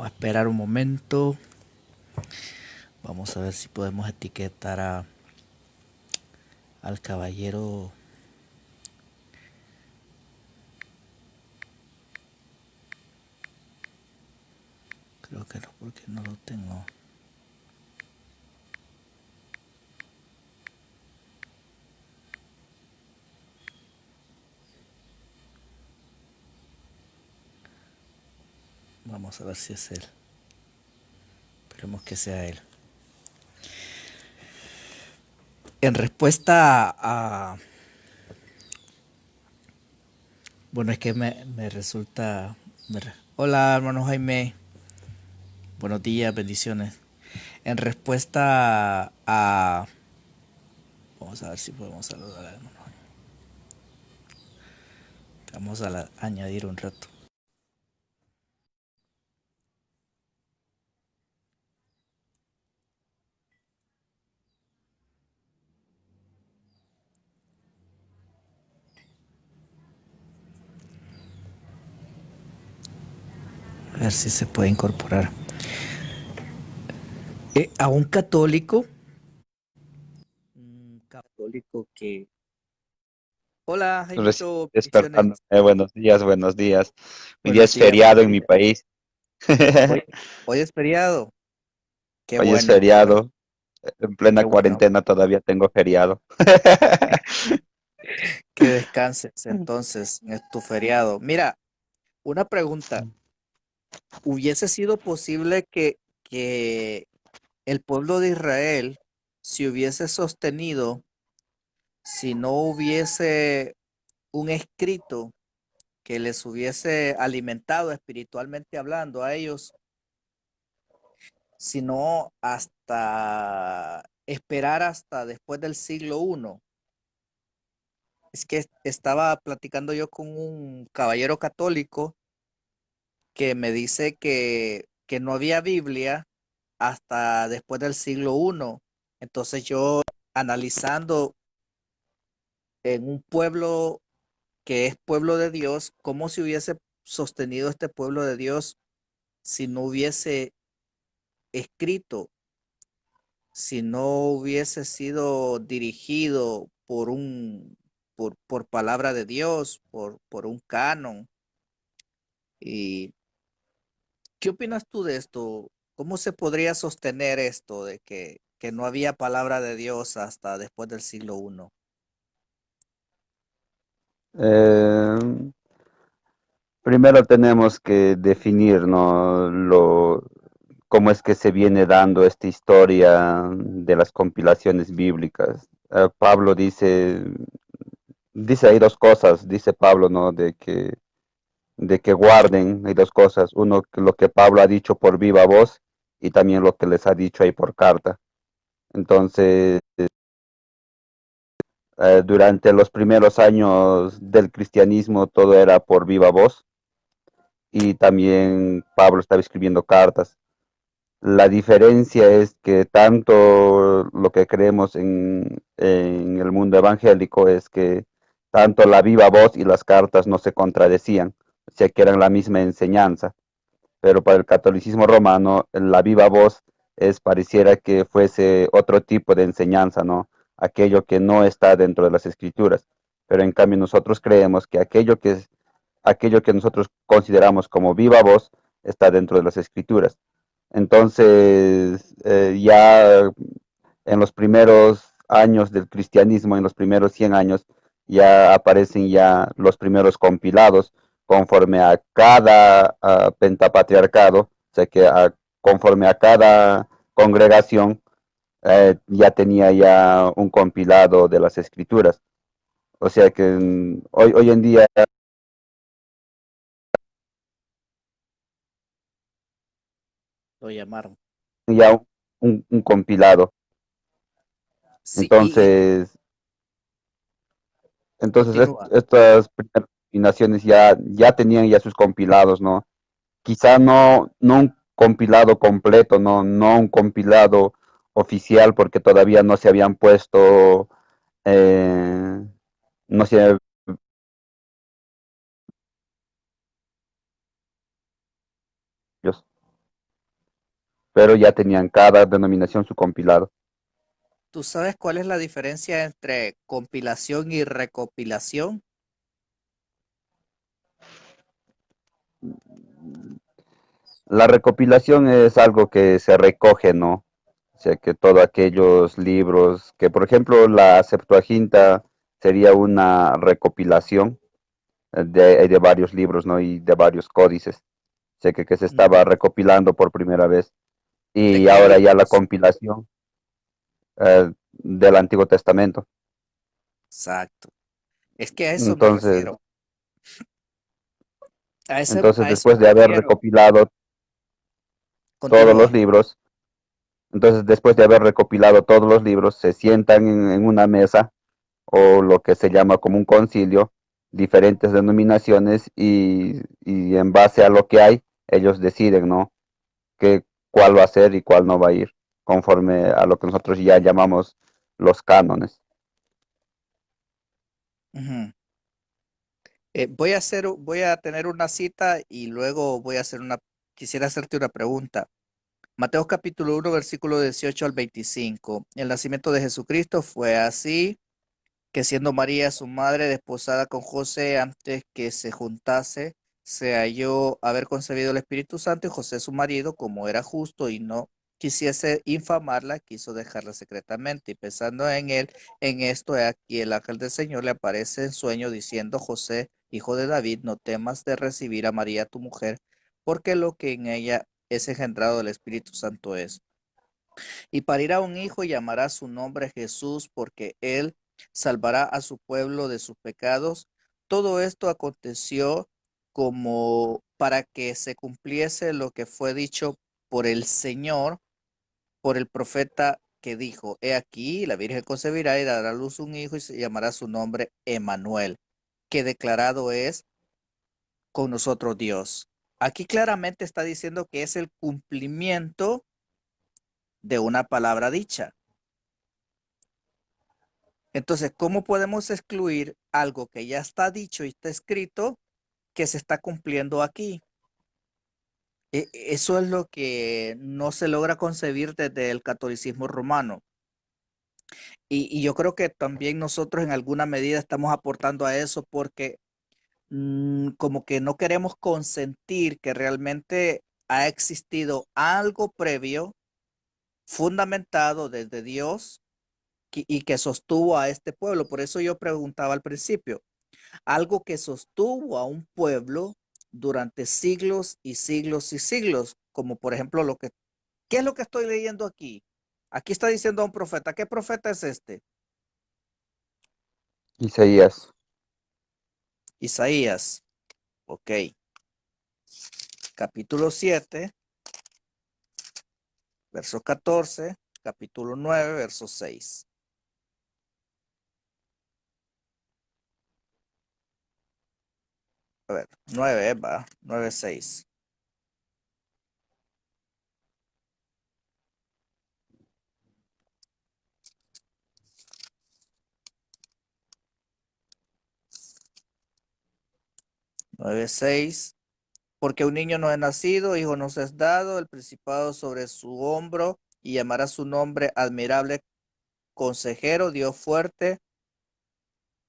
Vamos a esperar un momento. Vamos a ver si podemos etiquetar al caballero. Creo que no, porque no lo tengo. Vamos a ver si es él. Esperemos que sea él. En respuesta a... Bueno, es que me resulta... Hola, hermano Jaime. Buenos días, bendiciones. En respuesta a... Vamos a ver si podemos saludar al hermano Jaime. Vamos a añadir un rato. A ver si se puede incorporar. A un católico que... Hola, Recién Jaimito, bendiciones. despertando. Buenos días, buenos días. Hoy día Buenos es días, feriado buenos en mi días. país. Hoy, hoy es feriado. Qué Hoy es bueno, qué bueno, feriado. En plena qué bueno. cuarentena todavía tengo feriado. Que descanses entonces, es tu feriado. Mira, una pregunta. ¿Hubiese sido posible que el pueblo de Israel se hubiese sostenido si no hubiese un escrito que les hubiese alimentado espiritualmente hablando a ellos, sino hasta esperar hasta después del siglo I? Es que estaba platicando yo con un caballero católico que me dice que no había Biblia hasta después del siglo I. Entonces yo analizando en un pueblo que es pueblo de Dios, cómo se hubiese sostenido este pueblo de Dios si no hubiese escrito, si no hubiese sido dirigido por palabra de Dios, por un canon. ¿Y qué opinas tú de esto? ¿Cómo se podría sostener esto de que no había palabra de Dios hasta después del siglo I? Eh, Primero tenemos que definir, ¿no? Cómo es que se viene dando esta historia de las compilaciones bíblicas. Pablo dice hay dos cosas, dice Pablo, ¿no? De que guarden, hay dos cosas, uno lo que Pablo ha dicho por viva voz y también lo que les ha dicho ahí por carta. Entonces, durante los primeros años del cristianismo todo era por viva voz y también Pablo estaba escribiendo cartas. La diferencia es que tanto lo que creemos en el mundo evangélico es que tanto la viva voz y las cartas no se contradecían, o sea que eran la misma enseñanza. Pero para el catolicismo romano la viva voz pareciera que fuese otro tipo de enseñanza, ¿no? Aquello que no está dentro de las escrituras. Pero en cambio nosotros creemos que aquello que nosotros consideramos como viva voz está dentro de las escrituras. Entonces, ya en los primeros años del cristianismo, en los primeros 100 años, ya aparecen ya los primeros compilados conforme a cada pentapatriarcado, o sea que conforme a cada congregación ya tenía ya un compilado de las escrituras. O sea que hoy en día Lo llamaron. ya un compilado. Sí, Entonces, continúa. estas primeras naciones ya tenían ya sus compilados, ¿no? Quizá no un compilado completo, no un compilado oficial, porque todavía no se habían puesto, no se, pero ya tenían cada denominación su compilado. ¿Tú sabes cuál es la diferencia entre compilación y recopilación? La recopilación es algo que se recoge, ¿no? O sea, que todos aquellos libros, que por ejemplo la Septuaginta sería una recopilación de varios libros, ¿no? Y de varios códices. O sea, que se estaba Ujú. recopilando por primera vez. ¿De Y qué ahora ya la libros? compilación del Antiguo Testamento. Exacto. Es que a eso me Entonces, refiero. entonces A eso después me de haber refiero. recopilado todos los Continúa. libros, entonces después de haber recopilado todos los libros, se sientan en una mesa o lo que se llama como un concilio, diferentes denominaciones y en base a lo que hay, ellos deciden, ¿no? Que, cuál va a ser y cuál no va a ir, conforme a lo que nosotros ya llamamos los cánones. Ujú. Voy a tener una cita y luego voy a hacer quisiera hacerte una pregunta. Mateo capítulo 1, versículo 18 al 25. El nacimiento de Jesucristo fue así, que siendo María su madre desposada con José antes que se juntase, se halló haber concebido el Espíritu Santo y José su marido, como era justo y no quisiese infamarla, quiso dejarla secretamente. Y pensando en él, en esto, he aquí el ángel del Señor le aparece en sueño diciendo, José, hijo de David, no temas de recibir a María tu mujer, porque lo que en ella es engendrado del Espíritu Santo es. Y parirá un hijo y llamará su nombre Jesús, porque él salvará a su pueblo de sus pecados. Todo esto aconteció como para que se cumpliese lo que fue dicho por el Señor, por el profeta que dijo, he aquí, la Virgen concebirá y dará a luz un hijo y se llamará su nombre Emanuel, que declarado es con nosotros Dios. Aquí claramente está diciendo que es el cumplimiento de una palabra dicha. Entonces, ¿cómo podemos excluir algo que ya está dicho y está escrito que se está cumpliendo aquí? Eso es lo que no se logra concebir desde el catolicismo romano. Y yo creo que también nosotros en alguna medida estamos aportando a eso porque como que no queremos consentir que realmente ha existido algo previo, fundamentado desde Dios y que sostuvo a este pueblo. Por eso yo preguntaba al principio. Algo que sostuvo a un pueblo durante siglos y siglos y siglos, como por ejemplo ¿qué es lo que estoy leyendo aquí? Aquí está diciendo a un profeta, ¿qué profeta es este? Isaías. Isaías, ok, capítulo 7, verso 14, capítulo 9, verso 6. A ver, 9, va, 9, 6. 9, 6. Porque un niño no es nacido, hijo nos es dado, el principado sobre su hombro, y llamará su nombre admirable consejero, Dios fuerte,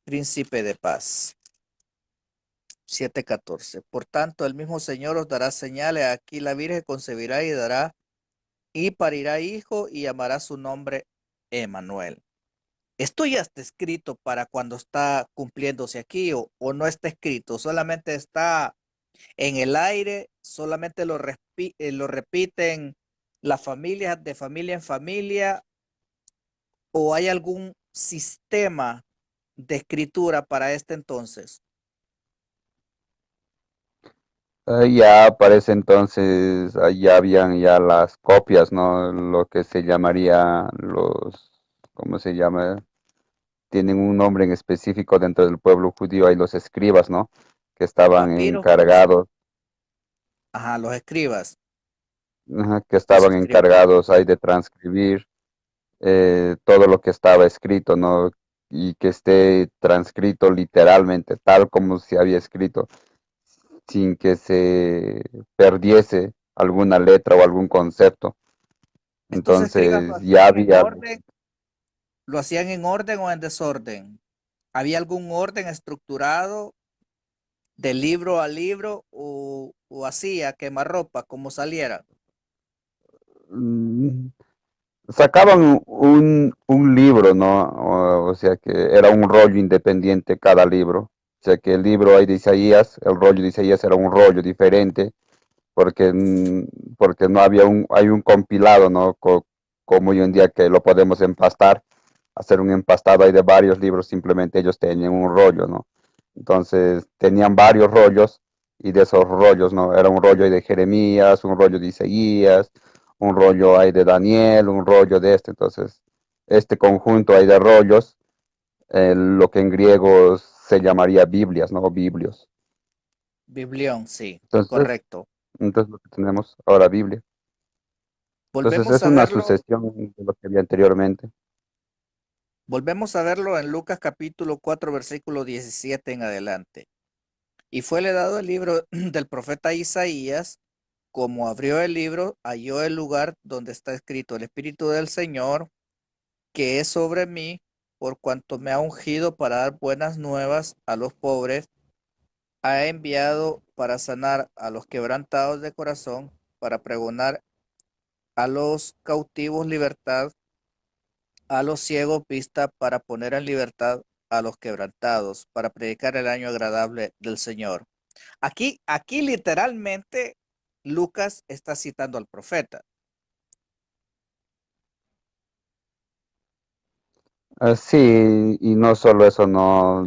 príncipe de paz. 7:14. Por tanto, el mismo Señor os dará señales. Aquí la Virgen concebirá y dará y parirá hijo y llamará su nombre Emanuel. Esto ya está escrito para cuando está cumpliéndose aquí o no está escrito, solamente está en el aire, solamente lo repiten las familias de familia en familia o hay algún sistema de escritura para este entonces. Ya aparece entonces, ya habían ya las copias, ¿no? Lo que se llamaría ¿cómo se llama? Tienen un nombre en específico dentro del pueblo judío, hay los escribas, ¿no? Que estaban Papiros, encargados, ajá, los escribas, ajá, que los estaban escribas. encargados ahí de transcribir todo lo que estaba escrito, ¿no? Y que esté transcrito literalmente, tal como se había escrito, sin que se perdiese alguna letra o algún concepto. Estos escribas Entonces ya había, lo hacían en orden o en desorden. ¿Había algún orden estructurado de libro a libro o así a quemarropa, como saliera? mm, sacaban un libro, ¿no? O sea que era un rollo independiente cada libro. O sea que el libro ahí de Isaías, el rollo de Isaías era un rollo diferente, porque, porque no había hay un compilado, ¿no? Como hoy en día que lo podemos empastar, hacer un empastado ahí de varios libros, simplemente ellos tenían un rollo, ¿no? Entonces tenían varios rollos y de esos rollos, ¿no? Era un rollo ahí de Jeremías, un rollo de Isaías, un rollo ahí de Daniel, un rollo de este. Entonces, este conjunto ahí de rollos, lo que en griego se llamaría Biblias, ¿no? Biblios. Biblión, sí, Entonces, correcto. entonces lo que tenemos ahora, Biblia. Entonces Volvemos es a una verlo, sucesión de lo que había anteriormente. volvemos a verlo en Lucas capítulo 4, versículo 17 en adelante. Y fuele dado el libro del profeta Isaías, como abrió el libro, halló el lugar donde está escrito el Espíritu del Señor, que es sobre mí, por cuanto me ha ungido para dar buenas nuevas a los pobres, ha enviado para sanar a los quebrantados de corazón, para pregonar a los cautivos libertad, a los ciegos vista, para poner en libertad a los quebrantados, para predicar el año agradable del Señor. Aquí literalmente Lucas está citando al profeta. Sí, y no solo eso, no,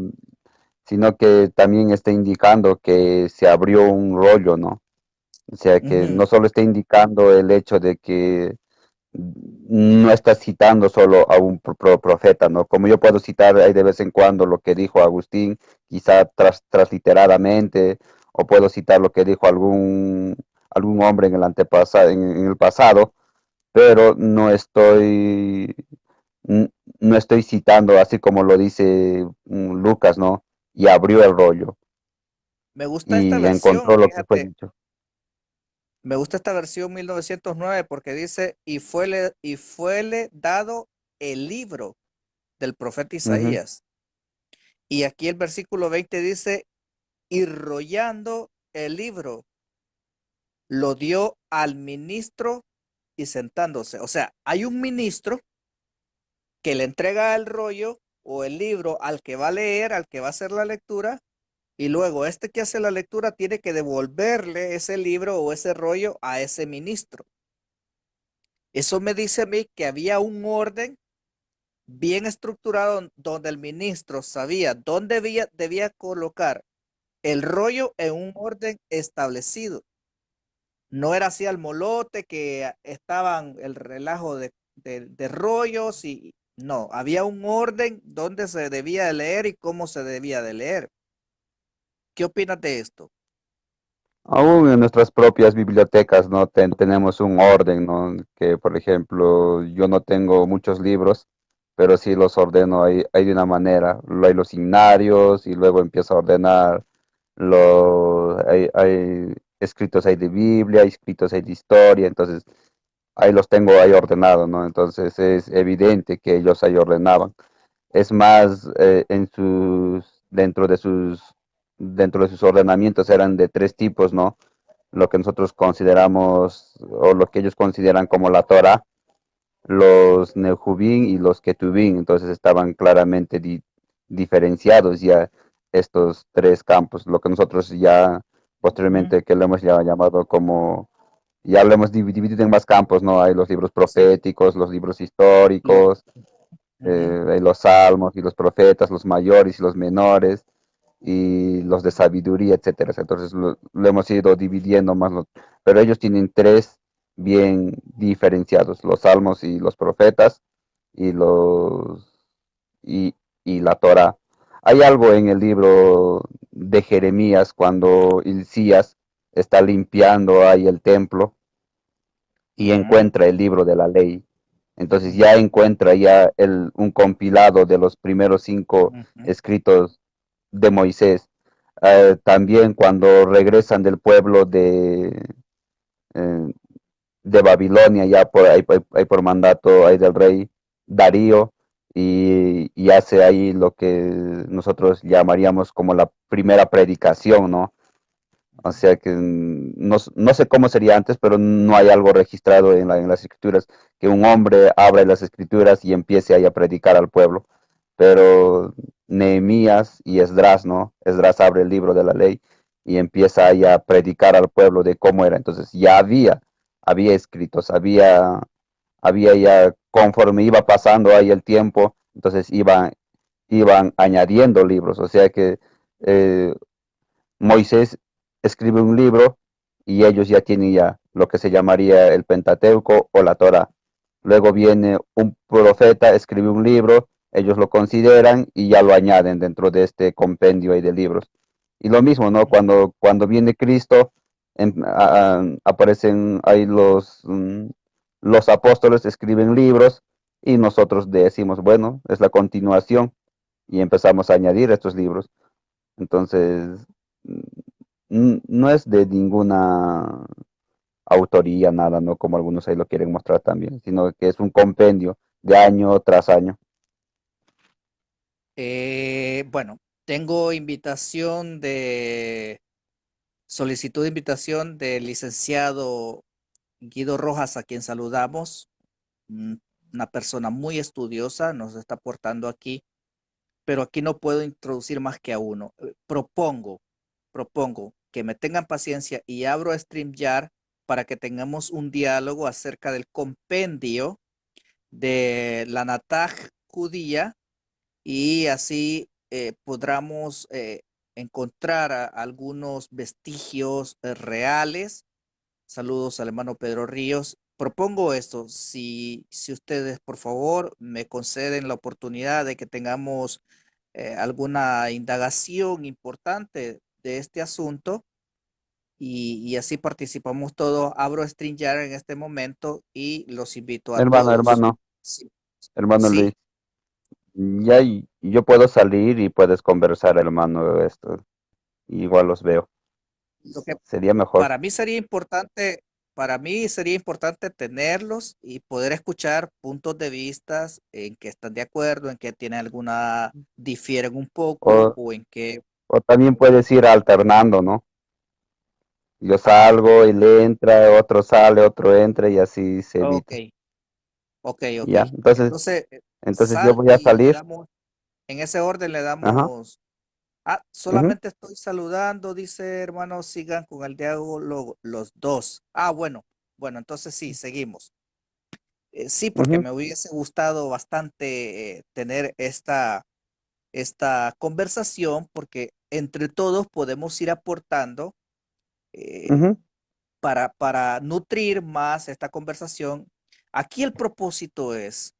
sino que también está indicando que se abrió un rollo, ¿no? O sea, que Ujú. no solo está indicando el hecho de que no está citando solo a un profeta, ¿no? Como yo puedo citar ahí de vez en cuando lo que dijo Agustín, quizá transliteradamente, o puedo citar lo que dijo algún hombre en el antepasado, en el pasado, pero no estoy citando así como lo dice Lucas, ¿no? Y abrió el rollo Me gusta esta y versión, encontró lo que fue fíjate, dicho. me gusta esta versión 1909 porque dice, y fuele dado el libro del profeta Ujú. Isaías. Y aquí el versículo 20 dice, y rollando el libro, lo dio al ministro y sentándose. O sea, hay un ministro que le entrega el rollo o el libro al que va a leer, al que va a hacer la lectura, y luego este que hace la lectura tiene que devolverle ese libro o ese rollo a ese ministro. Eso me dice a mí que había un orden bien estructurado donde el ministro sabía dónde debía colocar el rollo en un orden establecido. No era así al molote que estaban el relajo de rollos y no, había un orden donde se debía de leer y cómo se debía de leer. ¿Qué opinas de esto? Aún en nuestras propias bibliotecas no tenemos un orden, ¿no? Que por ejemplo yo no tengo muchos libros, pero sí los ordeno ahí de una manera. Hay los himnarios y luego empiezo a ordenar hay escritos ahí de Biblia, hay escritos ahí de historia, entonces ahí los tengo ahí ordenados, ¿no? Entonces es evidente que ellos ahí ordenaban. Es más, dentro de sus ordenamientos eran de tres tipos, ¿no? Lo que nosotros consideramos, o lo que ellos consideran como la Torah, los Nehuvim y los Ketuvim, entonces estaban claramente diferenciados ya estos tres campos, lo que nosotros ya Ujú. posteriormente que lo hemos ya llamado como, ya lo hemos dividido en más campos, ¿no? Hay los libros Sí. proféticos, los libros Lo- históricos, Ujú. hay los salmos y los profetas, los mayores y los menores, y los de sabiduría, etcétera. Entonces lo hemos ido dividiendo más, pero ellos tienen tres bien diferenciados, los salmos y los profetas y y, y la Torah. Hay algo en el libro de Jeremías cuando Hilcías está limpiando ahí el templo y Ujú. encuentra el libro de la ley. Entonces ya Ujú. encuentra ya un compilado de los primeros cinco Ujú. escritos de Moisés. También cuando regresan del pueblo eh, de Babilonia, ya por ahí por mandato ahí del rey Darío, y hace ahí lo que nosotros llamaríamos como la primera predicación, ¿no? O sea que no sé cómo sería antes, pero no hay algo registrado en las escrituras, que un hombre abra las escrituras y empiece ahí a predicar al pueblo. Pero Nehemías y Esdras, ¿no? Esdras abre el libro de la ley y empieza ahí a predicar al pueblo de cómo era. Entonces ya había escritos, había ya, conforme iba pasando ahí el tiempo, entonces iban añadiendo libros. O sea que eh, Moisés escribe un libro y ellos ya tienen ya lo que se llamaría el Pentateuco o la Torá. Luego viene un profeta, escribe un libro, ellos lo consideran y ya lo añaden dentro de este compendio ahí de libros. Y lo mismo, ¿no? Cuando viene Cristo, aparecen ahí los apóstoles, escriben libros y nosotros decimos, bueno, es la continuación y empezamos a añadir estos libros. Entonces, no es de ninguna autoría, nada, ¿no? Como algunos ahí lo quieren mostrar también, sino que es un compendio de año tras año. Bueno, tengo solicitud de invitación del licenciado Guido Rojas, a quien saludamos, mm, una persona muy estudiosa, nos está aportando aquí, pero aquí no puedo introducir más que a uno. Propongo que me tengan paciencia y abro StreamYard para que tengamos un diálogo acerca del compendio de la Nataj judía, y así podamos encontrar algunos vestigios reales. Saludos al hermano Pedro Ríos. Propongo esto, si ustedes por favor me conceden la oportunidad de que tengamos alguna indagación importante de este asunto, y así participamos todos. Abro StreamYard en este momento y los invito a Hermano, todos. hermano, Sí, hermano Luis, sí. ya yo puedo salir y puedes conversar, hermano, esto, igual los veo. Lo que Sería mejor. para mí sería importante, para mí sería importante tenerlos y poder escuchar puntos de vista en que están de acuerdo, en que tienen alguna, difieren un poco, O, o en que, o también puedes ir alternando, ¿no? Yo salgo y le entra, otro sale, otro entra y así se ok, evita. ok. Ya, Entonces, entonces yo sal voy a y le salir. damos, en ese orden le Ajá. damos. Ujú, Solamente estoy saludando, dice hermano, sigan con el diálogo los dos. Bueno, entonces sí, seguimos. Sí, porque ujú, me hubiese gustado bastante tener esta conversación, porque entre todos podemos ir aportando eh, ujú, para nutrir más esta conversación. Aquí el propósito es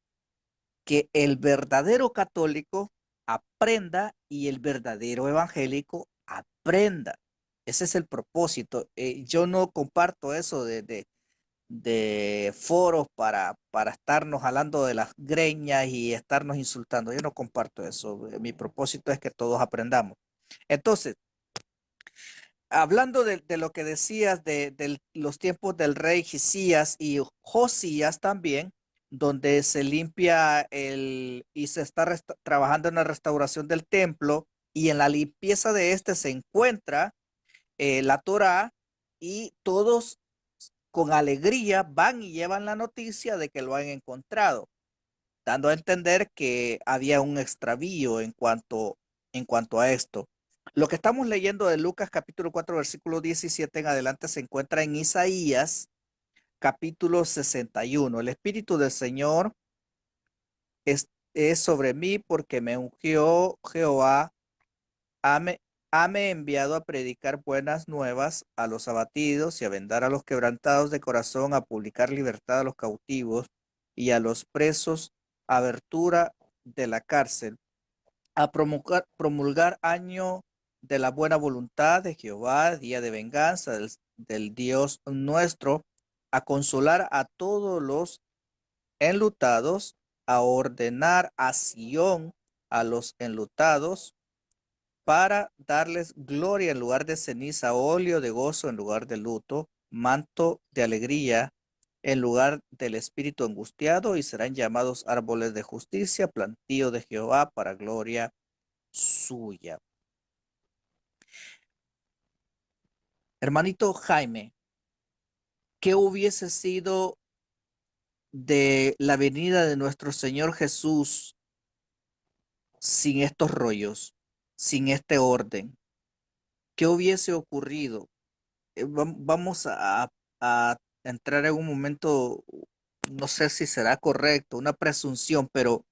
que el verdadero católico aprenda y el verdadero evangélico aprenda. Ese es el propósito. Yo no comparto eso de foros para estarnos jalando de las greñas y estarnos insultando. Yo no comparto eso. Mi propósito es que todos aprendamos. Entonces, hablando de lo que decías de los tiempos del rey Gisías y Josías también, donde se limpia y se está trabajando en la restauración del templo, y en la limpieza de este se encuentra la Torá, y todos con alegría van y llevan la noticia de que lo han encontrado, dando a entender que había un extravío en cuanto a esto. Lo que estamos leyendo de Lucas capítulo 4 versículo 17 en adelante se encuentra en Isaías capítulo 61. El Espíritu del Señor es sobre mí, porque me ungió Jehová, hame, hame enviado a predicar buenas nuevas a los abatidos y a vendar a los quebrantados de corazón, a publicar libertad a los cautivos y a los presos, abertura de la cárcel, a promulgar año de la buena voluntad de Jehová, día de venganza del Dios nuestro, a consolar a todos los enlutados, a ordenar a Sión a los enlutados, para darles gloria en lugar de ceniza, óleo de gozo en lugar de luto, manto de alegría en lugar del espíritu angustiado, y serán llamados árboles de justicia, plantío de Jehová para gloria suya. Hermanito Jaime, ¿qué hubiese sido de la venida de nuestro Señor Jesús sin estos rollos, sin este orden? ¿Qué hubiese ocurrido? Vamos a entrar en un momento, no sé si será correcto, una presunción, pero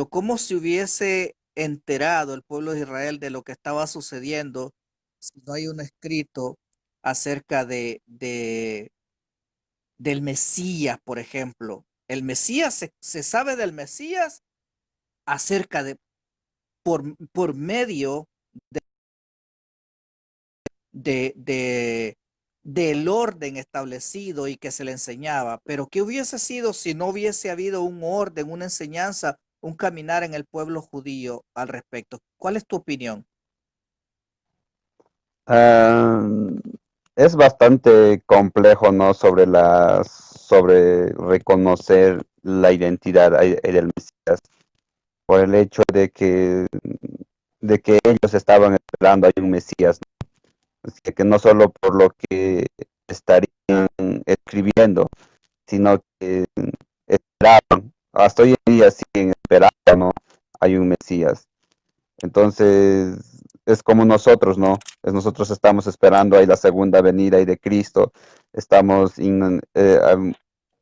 ¿cómo se hubiese enterado el pueblo de Israel de lo que estaba sucediendo si no hay un escrito acerca del Mesías, por ejemplo? El Mesías, se sabe del Mesías acerca de, por medio de, de, del orden establecido y que se le enseñaba. Pero ¿qué hubiese sido si no hubiese habido un orden, una enseñanza, un caminar en el pueblo judío al respecto? ¿Cuál es tu opinión? Ah, es bastante complejo, ¿no? Sobre reconocer la identidad del Mesías, por el hecho de que ellos estaban esperando a un Mesías, ¿no? Así que no solo por lo que estarían escribiendo, sino que esperaban, hasta hoy en día siguen esperando, ¿no? Hay un Mesías. Entonces, es como nosotros, ¿no? Nosotros estamos esperando ahí la segunda venida y de Cristo, estamos,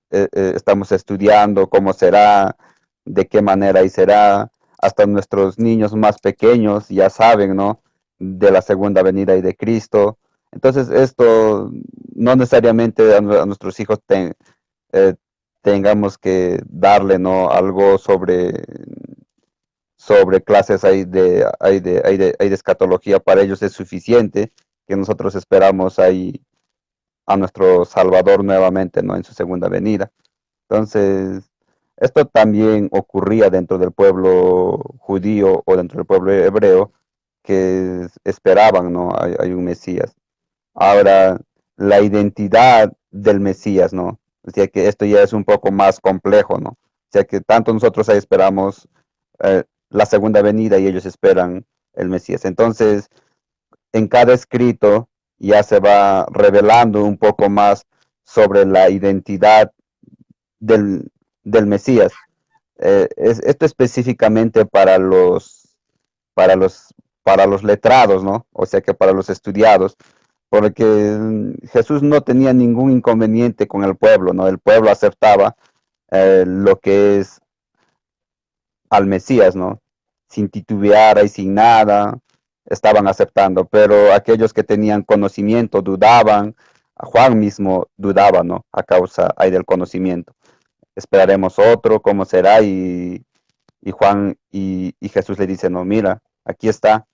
estamos estudiando cómo será, de qué manera ahí será, hasta nuestros niños más pequeños ya saben, ¿no? De la segunda venida y de Cristo. Entonces, esto no necesariamente a nuestros hijos eh, tengamos que darle, ¿no? Algo sobre clases ahí de escatología, para ellos es suficiente que nosotros esperamos ahí a nuestro Salvador nuevamente, ¿no? En su segunda venida. Entonces, esto también ocurría dentro del pueblo judío o dentro del pueblo hebreo, que esperaban, ¿no? Hay un Mesías. Ahora, la identidad del Mesías, ¿no? O sea que esto ya es un poco más complejo, ¿no? O sea que tanto nosotros ahí esperamos la segunda venida y ellos esperan el Mesías. Entonces, en cada escrito ya se va revelando un poco más sobre la identidad del, del Mesías. Esto específicamente para los, para los letrados, ¿no? O sea que para los estudiados, porque Jesús no tenía ningún inconveniente con el pueblo, ¿no? El pueblo aceptaba lo que es al Mesías, ¿no? Sin titubear y sin nada, estaban aceptando, pero aquellos que tenían conocimiento dudaban, a Juan mismo dudaba, ¿no? A causa ahí del conocimiento. Esperaremos otro, ¿cómo será? Y Juan y Jesús le dice, no, mira, aquí está,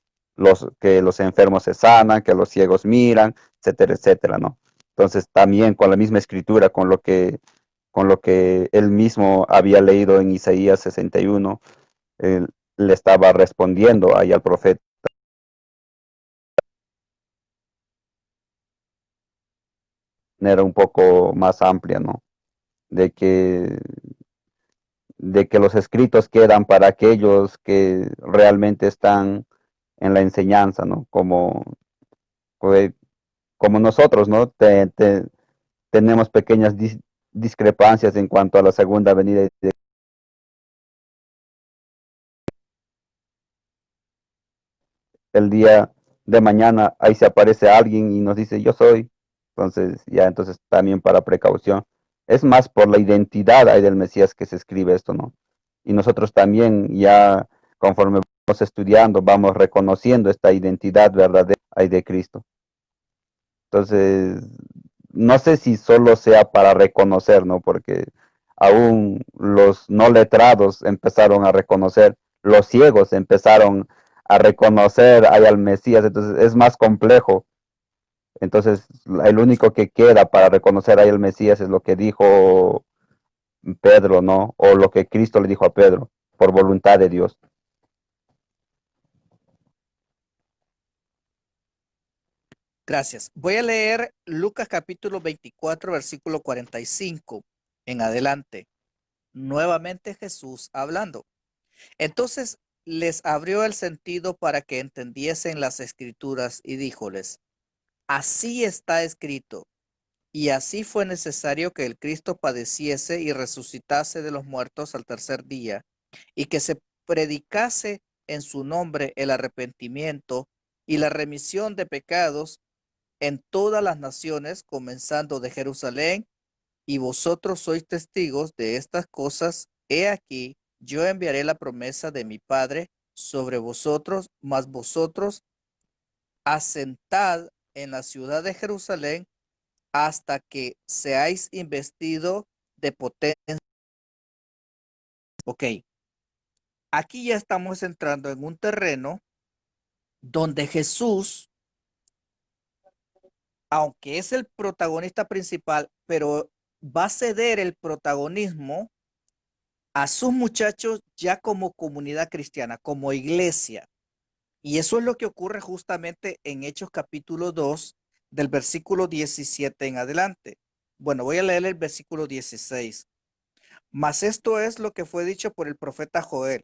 que los enfermos se sanan, que los ciegos miran, etcétera, etcétera, ¿no? Entonces también con la misma escritura, con lo que él mismo había leído en Isaías 61, él le estaba respondiendo ahí al profeta, era un poco más amplia, ¿no? De que, de que los escritos quedan para aquellos que realmente están en la enseñanza, ¿no? Pues, como nosotros, ¿no? Tenemos pequeñas discrepancias en cuanto a la segunda venida. El día de mañana ahí se aparece alguien y nos dice yo soy. Entonces, ya, entonces también para precaución. Es más por la identidad ahí del Mesías que se escribe esto, ¿no? Y nosotros también ya conforme vamos estudiando, vamos reconociendo esta identidad verdadera ahí de Cristo. Entonces, no sé si solo sea para reconocer, ¿no? Porque aún los no letrados empezaron a reconocer, los ciegos empezaron a reconocer ahí al Mesías, entonces es más complejo. Entonces, el único que queda para reconocer ahí al Mesías es lo que dijo Pedro, ¿no? O lo que Cristo le dijo a Pedro, por voluntad de Dios. Gracias. Voy a leer Lucas capítulo 24, versículo 45 en adelante. Nuevamente Jesús hablando. Entonces les abrió el sentido para que entendiesen las escrituras y díjoles, así está escrito, y así fue necesario que el Cristo padeciese y resucitase de los muertos al tercer día, y que se predicase en su nombre el arrepentimiento y la remisión de pecados en todas las naciones, comenzando de Jerusalén, y vosotros sois testigos de estas cosas. He aquí, yo enviaré la promesa de mi Padre sobre vosotros, mas vosotros asentad en la ciudad de Jerusalén hasta que seáis investido de potencia. Ok, aquí ya estamos entrando en un terreno donde Jesús, aunque es el protagonista principal, pero va a ceder el protagonismo a sus muchachos ya como comunidad cristiana, como iglesia. Y eso es lo que ocurre justamente en Hechos capítulo 2 del versículo 17 en adelante. Bueno, voy a leer el versículo 16. Mas esto es lo que fue dicho por el profeta Joel.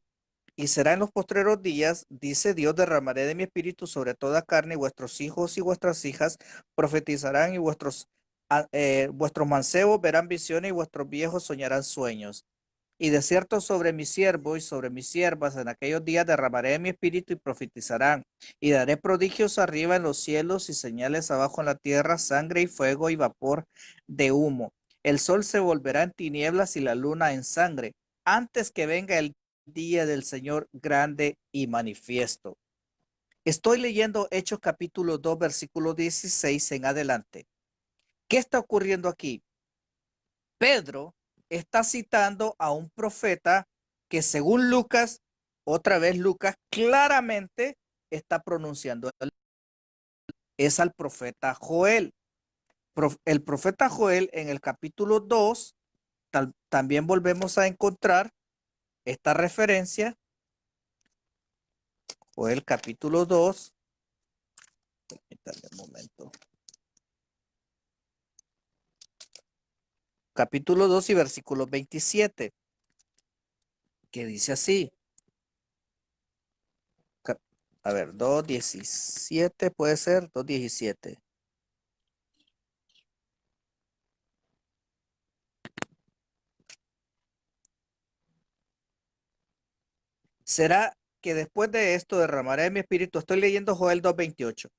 Y será en los postreros días, dice Dios, derramaré de mi espíritu sobre toda carne, y vuestros hijos y vuestras hijas profetizarán, y vuestros mancebos verán visiones, y vuestros viejos soñarán sueños. Y de cierto sobre mi siervo y sobre mis siervas en aquellos días derramaré mi espíritu y profetizarán. Y daré prodigios arriba en los cielos y señales abajo en la tierra, sangre y fuego y vapor de humo. El sol se volverá en tinieblas y la luna en sangre, antes que venga el día del Señor grande y manifiesto. Estoy leyendo Hechos capítulo 2, versículo 16 en adelante. ¿Qué está ocurriendo aquí? Pedro está citando a un profeta que según Lucas, otra vez Lucas, claramente está pronunciando. Es al profeta Joel. El profeta Joel en el capítulo 2, también volvemos a encontrar esta referencia. Joel capítulo 2. Permítanme un momento. Capítulo 2 y versículo 27, que dice así. A ver, 2:17 puede ser, 2:17. ¿Será que después de esto derramaré mi espíritu? Estoy leyendo Joel 2:28.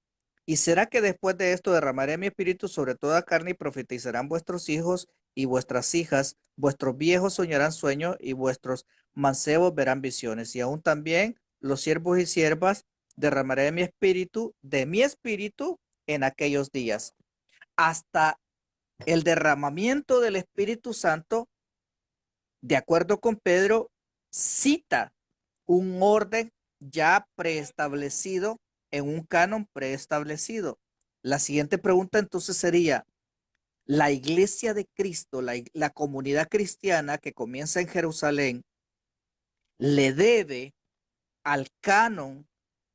¿Y será que después de esto derramaré mi espíritu sobre toda carne y profetizarán vuestros hijos y vuestras hijas? Vuestros viejos soñarán sueños y vuestros mancebos verán visiones. Y aún también los siervos y siervas derramaré de mi espíritu en aquellos días. Hasta el derramamiento del Espíritu Santo, de acuerdo con Pedro, cita un orden ya preestablecido en un canon preestablecido. La siguiente pregunta entonces sería, ¿la iglesia de Cristo, la comunidad cristiana que comienza en Jerusalén, le debe al canon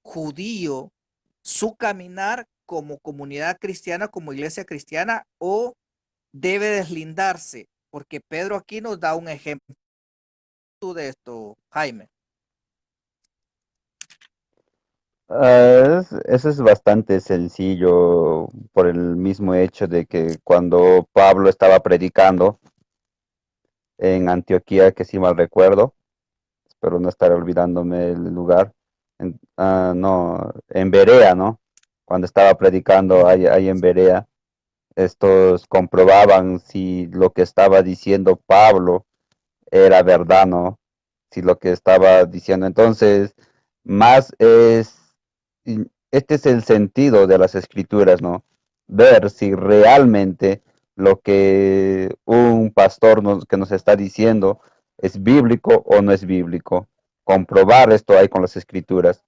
judío su caminar como comunidad cristiana, como iglesia cristiana, o debe deslindarse? Porque Pedro aquí nos da un ejemplo de esto, Jaime. Eso es bastante sencillo por el mismo hecho de que cuando Pablo estaba predicando en Antioquía, que si mal recuerdo, espero no estar olvidándome el lugar, no, en Berea, ¿no? Cuando estaba predicando ahí en Berea, estos comprobaban si lo que estaba diciendo Pablo era verdad, ¿no? Si lo que estaba diciendo. Entonces, más es, este es el sentido de las escrituras, ¿no? Ver si realmente lo que un pastor que nos está diciendo es bíblico o no es bíblico. Comprobar esto ahí con las escrituras.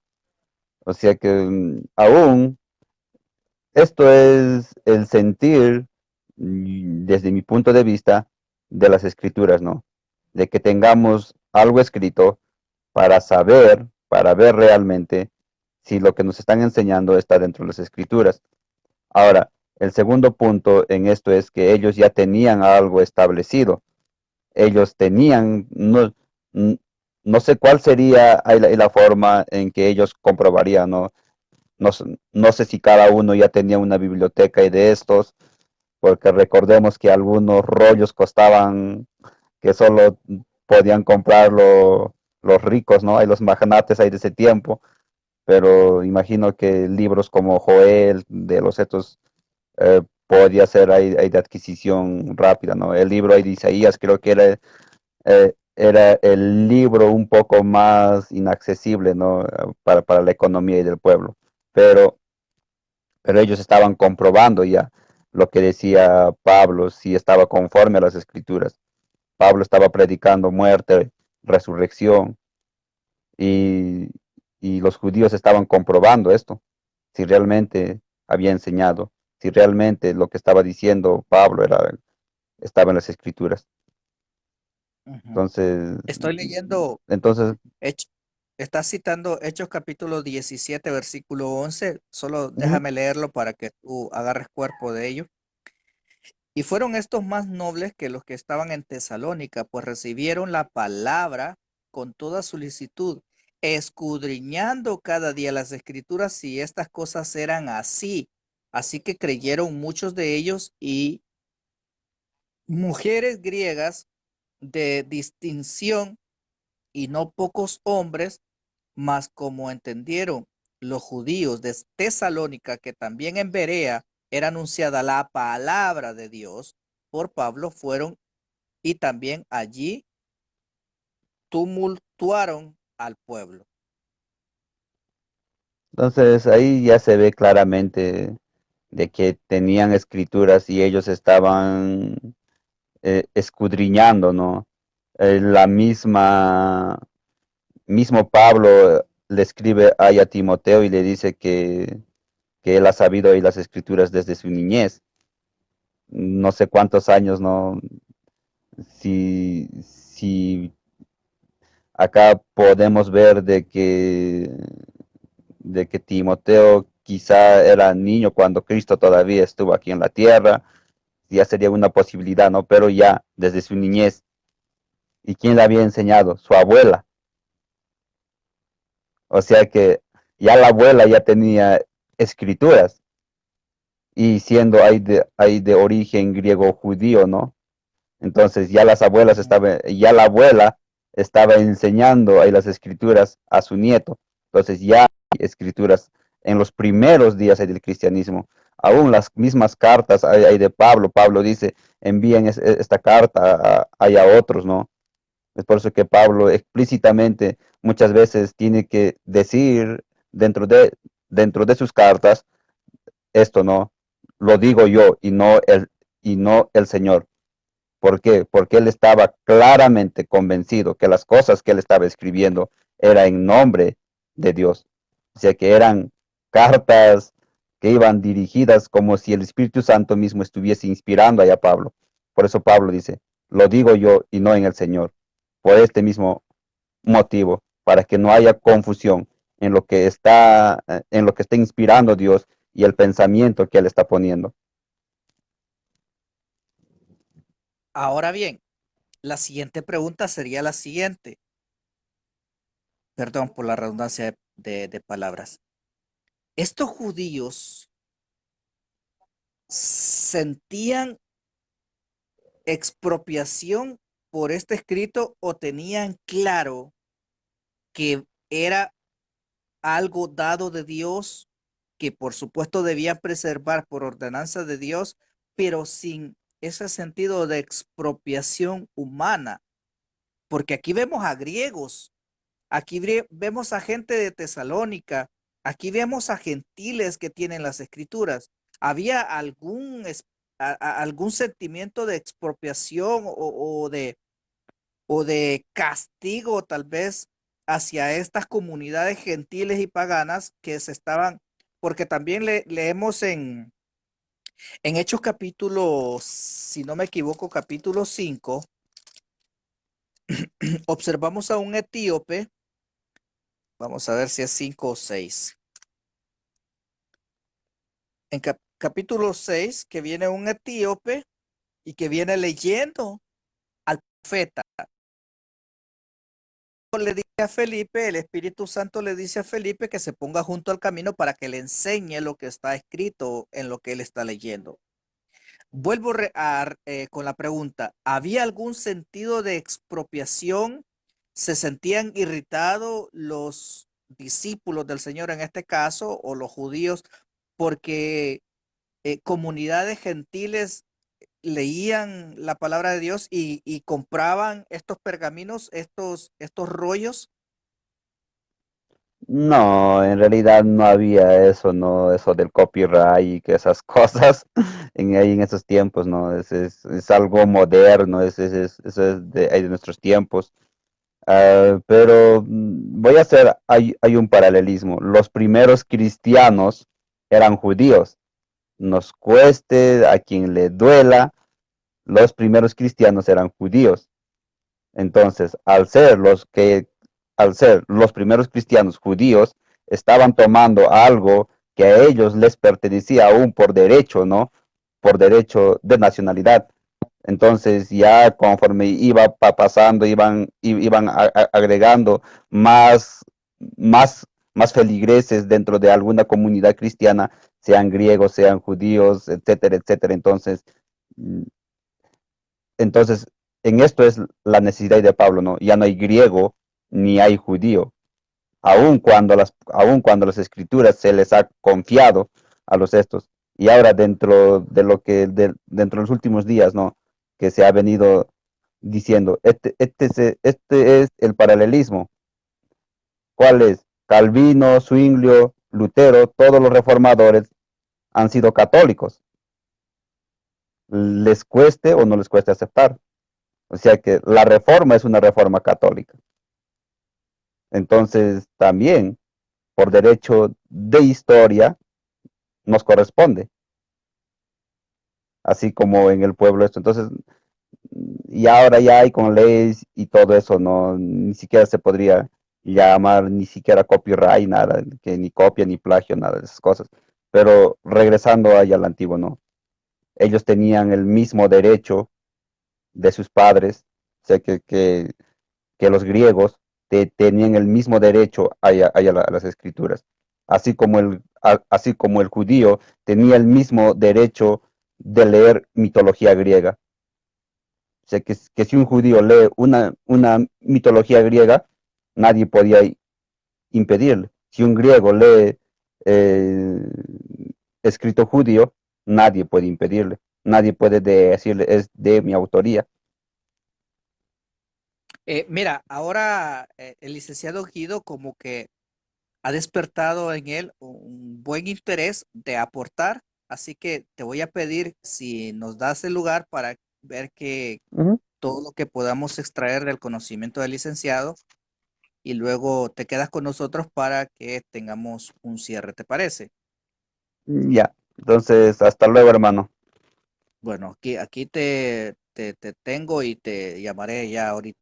O sea que aún esto es el sentir, desde mi punto de vista, de las escrituras, ¿no? De que tengamos algo escrito para saber, para ver realmente si lo que nos están enseñando está dentro de las escrituras. Ahora, el segundo punto en esto es que ellos ya tenían algo establecido. Ellos tenían, no sé cuál sería la forma en que ellos comprobarían, ¿no? No sé si cada uno ya tenía una biblioteca y de estos, porque recordemos que algunos rollos costaban que solo podían comprarlo los ricos, ¿no? Hay los magnates ahí de ese tiempo, pero imagino que libros como Joel, de los estos, podía ser ahí de adquisición rápida, ¿no? El libro ahí de Isaías creo que era el libro un poco más inaccesible, ¿no? Para la economía y del pueblo, pero, pero ellos estaban comprobando ya lo que decía Pablo, si estaba conforme a las escrituras. Pablo estaba predicando muerte, resurrección, y, y los judíos estaban comprobando esto, si realmente había enseñado, si realmente lo que estaba diciendo Pablo estaba en las escrituras. Ujú. Entonces, Estoy leyendo, entonces, Hech- está citando Hechos capítulo 17 versículo 11. Solo ujú. déjame leerlo para que tú agarres cuerpo de ello. Y fueron estos más nobles que los que estaban en Tesalónica, pues recibieron la palabra con toda solicitud, escudriñando cada día las escrituras si estas cosas eran así. Así que creyeron muchos de ellos y mujeres griegas de distinción y no pocos hombres, mas como entendieron los judíos de Tesalónica que también en Berea era anunciada la palabra de Dios por Pablo, fueron y también allí tumultuaron al pueblo. Entonces ahí ya se ve claramente de que tenían escrituras y ellos estaban escudriñando, ¿no? La mismo Pablo le escribe ahí a Timoteo y le dice que él ha sabido ahí las escrituras desde su niñez. No sé cuántos años, ¿no? Si acá podemos ver de que Timoteo quizá era niño cuando Cristo todavía estuvo aquí en la tierra, ya sería una posibilidad, ¿no? Pero ya desde su niñez. ¿Y quién le había enseñado? Su abuela. O sea que ya la abuela ya tenía escrituras y siendo ahí de origen griego judío, ¿no? Entonces ya las abuelas Ujú. estaban, ya la abuela estaba enseñando ahí las escrituras a su nieto. Entonces ya hay escrituras en los primeros días del cristianismo. Aún las mismas cartas hay de Pablo. Pablo dice, envíen esta carta a otros, ¿no? Es por eso que Pablo explícitamente muchas veces tiene que decir dentro de, dentro de sus cartas esto, ¿no? Lo digo yo y no el Señor. ¿Por qué? Porque él estaba claramente convencido que las cosas que él estaba escribiendo eran en nombre de Dios. O sea que eran cartas que iban dirigidas como si el Espíritu Santo mismo estuviese inspirando a Pablo. Por eso Pablo dice, lo digo yo y no en el Señor. Por este mismo motivo, para que no haya confusión en lo que está inspirando Dios y el pensamiento que él está poniendo. Ahora bien, la siguiente pregunta sería la siguiente. Perdón por la redundancia de palabras. ¿Estos judíos sentían expropiación por este escrito o tenían claro que era algo dado de Dios que por supuesto debían preservar por ordenanza de Dios, pero sin ese sentido de expropiación humana? Porque aquí vemos a griegos, aquí vemos a gente de Tesalónica, aquí vemos a gentiles que tienen las escrituras. ¿Había algún sentimiento de expropiación o de castigo tal vez hacia estas comunidades gentiles y paganas que se estaban, porque también leemos en Hechos capítulo, si no me equivoco, capítulo 5, observamos a un etíope, vamos a ver si es 5 o 6. En capítulo 6, que viene un etíope y que viene leyendo al profeta. Le dice a Felipe, el Espíritu Santo le dice a Felipe que se ponga junto al camino para que le enseñe lo que está escrito en lo que él está leyendo. Vuelvo con la pregunta, ¿había algún sentido de expropiación? ¿Se sentían irritados los discípulos del Señor en este caso o los judíos porque comunidades gentiles leían la palabra de Dios y compraban estos pergaminos, estos rollos? No, en realidad no había eso, no, eso del copyright y que esas cosas ahí en esos tiempos, no, es algo moderno, eso es de nuestros tiempos. Pero voy a hacer, hay un paralelismo. Los primeros cristianos eran judíos. Nos cueste, a quien le duela, los primeros cristianos eran judíos. Entonces, al ser los primeros cristianos judíos, estaban tomando algo que a ellos les pertenecía aún por derecho, ¿no? Por derecho de nacionalidad. Entonces, ya conforme iba pasando, iban agregando más, más, más feligreses dentro de alguna comunidad cristiana, sean griegos, sean judíos, etcétera, etcétera. Mm, entonces, en esto es la necesidad de Pablo, ¿no? Ya no hay griego ni hay judío, aun cuando las escrituras se les ha confiado a los estos. Y ahora dentro de los últimos días, ¿no? Que se ha venido diciendo, este es el paralelismo. ¿Cuál es? Calvino, Zwinglio, Lutero, todos los reformadores han sido católicos. Les cueste o no les cueste aceptar. O sea que la reforma es una reforma católica. Entonces, también, por derecho de historia, nos corresponde, así como en el pueblo esto. Entonces, y ahora ya hay con leyes y todo eso, no, ni siquiera se podría llamar ni siquiera copyright, nada, que ni copia, ni plagio, nada de esas cosas. Pero regresando allá al antiguo, no. Ellos tenían el mismo derecho de sus padres, o sea que los griegos tenían el mismo derecho a las escrituras, así como el judío tenía el mismo derecho de leer mitología griega. O sea, que si un judío lee una mitología griega, nadie podía impedirle. Si un griego lee eh, escrito judío, nadie puede impedirle. Nadie puede decirle, es de mi autoría. Mira, ahora el licenciado Guido como que ha despertado en él un buen interés de aportar, así que te voy a pedir si nos das el lugar para ver que Uh -huh. todo lo que podamos extraer del conocimiento del licenciado y luego te quedas con nosotros para que tengamos un cierre, ¿te parece? Ya, entonces, hasta luego, hermano. Bueno, aquí te tengo y te llamaré ya ahorita.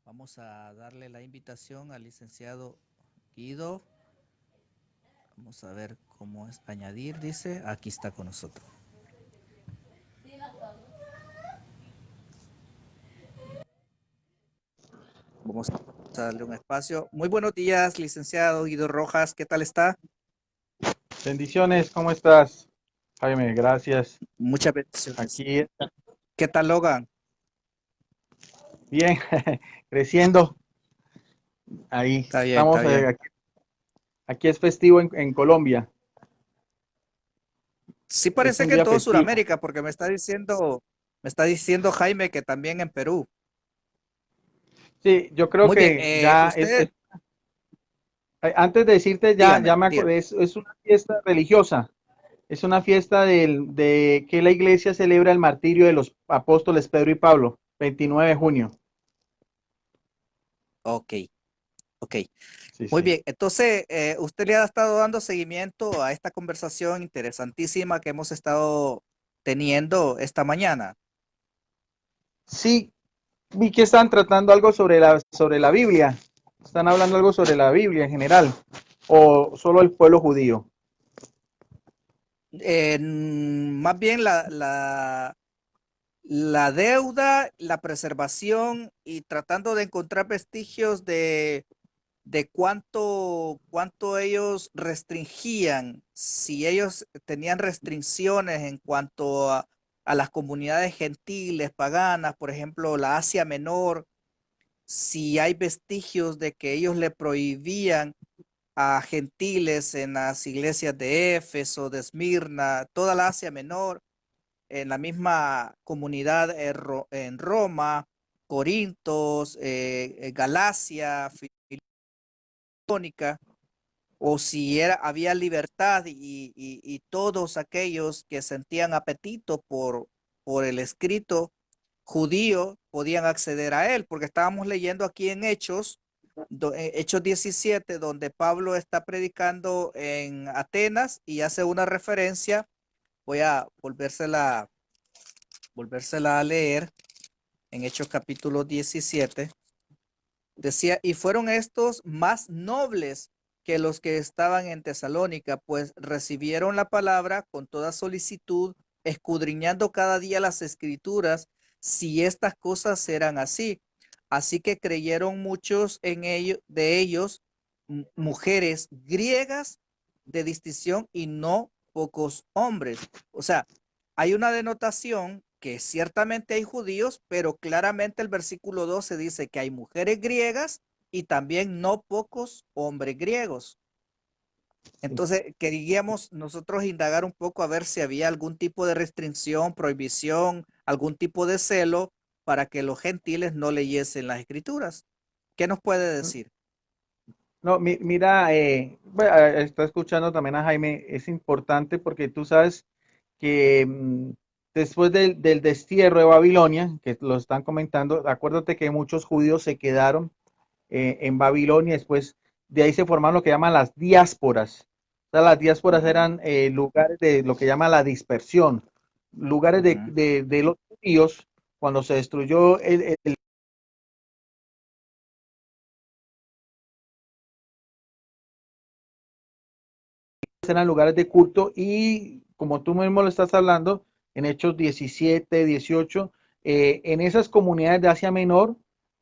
Vamos a darle la invitación al licenciado Guido. Vamos a ver cómo es añadir, dice. Aquí está con nosotros. Vamos a darle un espacio. Muy buenos días, licenciado Guido Rojas. ¿Qué tal está? Bendiciones, ¿cómo estás, Jaime? Gracias. Muchas bendiciones. Aquí, ¿Qué tal, Logan? bien, creciendo. Ahí Está bien, está estamos, bien. aquí es festivo en Colombia. Sí Es parece un que en día todo festivo. Sudamérica, porque me está diciendo Jaime que también en Perú. Sí, yo creo Muy bien, que ya usted, antes de decirte, ya dígame, me dígame. acordé, es una fiesta religiosa. Es una fiesta de que la iglesia celebra el martirio de los apóstoles Pedro y Pablo, 29 de junio. Ok, ok. Sí, Muy sí. bien, entonces usted le ha estado dando seguimiento a esta conversación interesantísima que hemos estado teniendo esta mañana. Sí, vi que están tratando algo sobre la Biblia. Están hablando algo sobre la Biblia en general. O solo el pueblo judío. Más bien la deuda, la preservación y tratando de encontrar vestigios de cuánto ellos restringían, si ellos tenían restricciones en cuanto a las comunidades gentiles, paganas, por ejemplo, la Asia Menor, si hay vestigios de que ellos le prohibían a gentiles en las iglesias de Éfeso, de Esmirna, toda la Asia Menor, en la misma comunidad en Roma, Corintos, Galacia, Filónica, o si había libertad y todos aquellos que sentían apetito por el escrito judío podían acceder a él, porque estábamos leyendo aquí en Hechos, Hechos 17, donde Pablo está predicando en Atenas y hace una referencia, voy a volvérsela a leer en Hechos capítulo 17. Decía, y fueron estos más nobles que los que estaban en Tesalónica, pues recibieron la palabra con toda solicitud, escudriñando cada día las escrituras, si estas cosas eran así. Así que creyeron muchos de ellos, mujeres griegas de distinción y no pocos hombres. O sea, hay una denotación que ciertamente hay judíos, pero claramente el versículo 12 dice que hay mujeres griegas y también no pocos hombres griegos. Entonces, queríamos nosotros indagar un poco a ver si había algún tipo de restricción, prohibición, algún tipo de celo para que los gentiles no leyesen las escrituras. ¿Qué nos puede decir? No, mira, bueno, está escuchando también a Jaime, es importante porque tú sabes que después del destierro de Babilonia, que lo están comentando, acuérdate que muchos judíos se quedaron en Babilonia, después de ahí se formaron lo que llaman las diásporas. O sea, las diásporas eran lugares de lo que llama la dispersión, lugares Ujú. de los judíos cuando se destruyó eran lugares de culto y como tú mismo lo estás hablando, en Hechos 17, 18, en esas comunidades de Asia Menor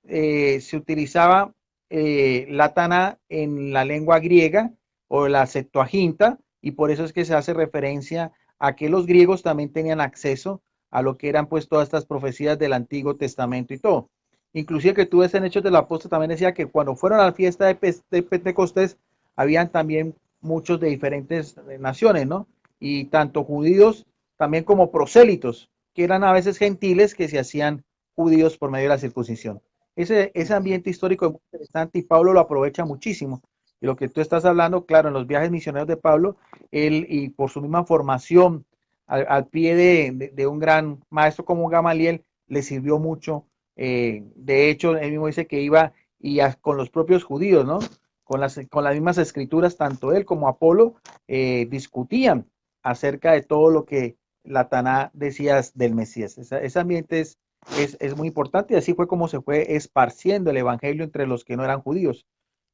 se utilizaba la Taná en la lengua griega o la Septuaginta y por eso es que se hace referencia a que los griegos también tenían acceso a lo que eran pues todas estas profecías del Antiguo Testamento y todo. Inclusive que tú ves en Hechos del Apóstol también decía que cuando fueron a la fiesta de Pentecostés, habían también muchos de diferentes naciones, ¿no? Y tanto judíos también como prosélitos, que eran a veces gentiles que se hacían judíos por medio de la circuncisión. Ese Ujú. ambiente histórico es muy interesante y Pablo lo aprovecha muchísimo. Y lo que tú estás hablando, claro, en los viajes misioneros de Pablo, él y por su misma formación al pie de un gran maestro como Gamaliel, le sirvió mucho. De hecho, él mismo dice que iba y con los propios judíos, ¿no? Con las mismas escrituras, tanto él como Apolo discutían acerca de todo lo que la Taná decía del Mesías. Ese ambiente es muy importante y así fue como se fue esparciendo el evangelio entre los que no eran judíos,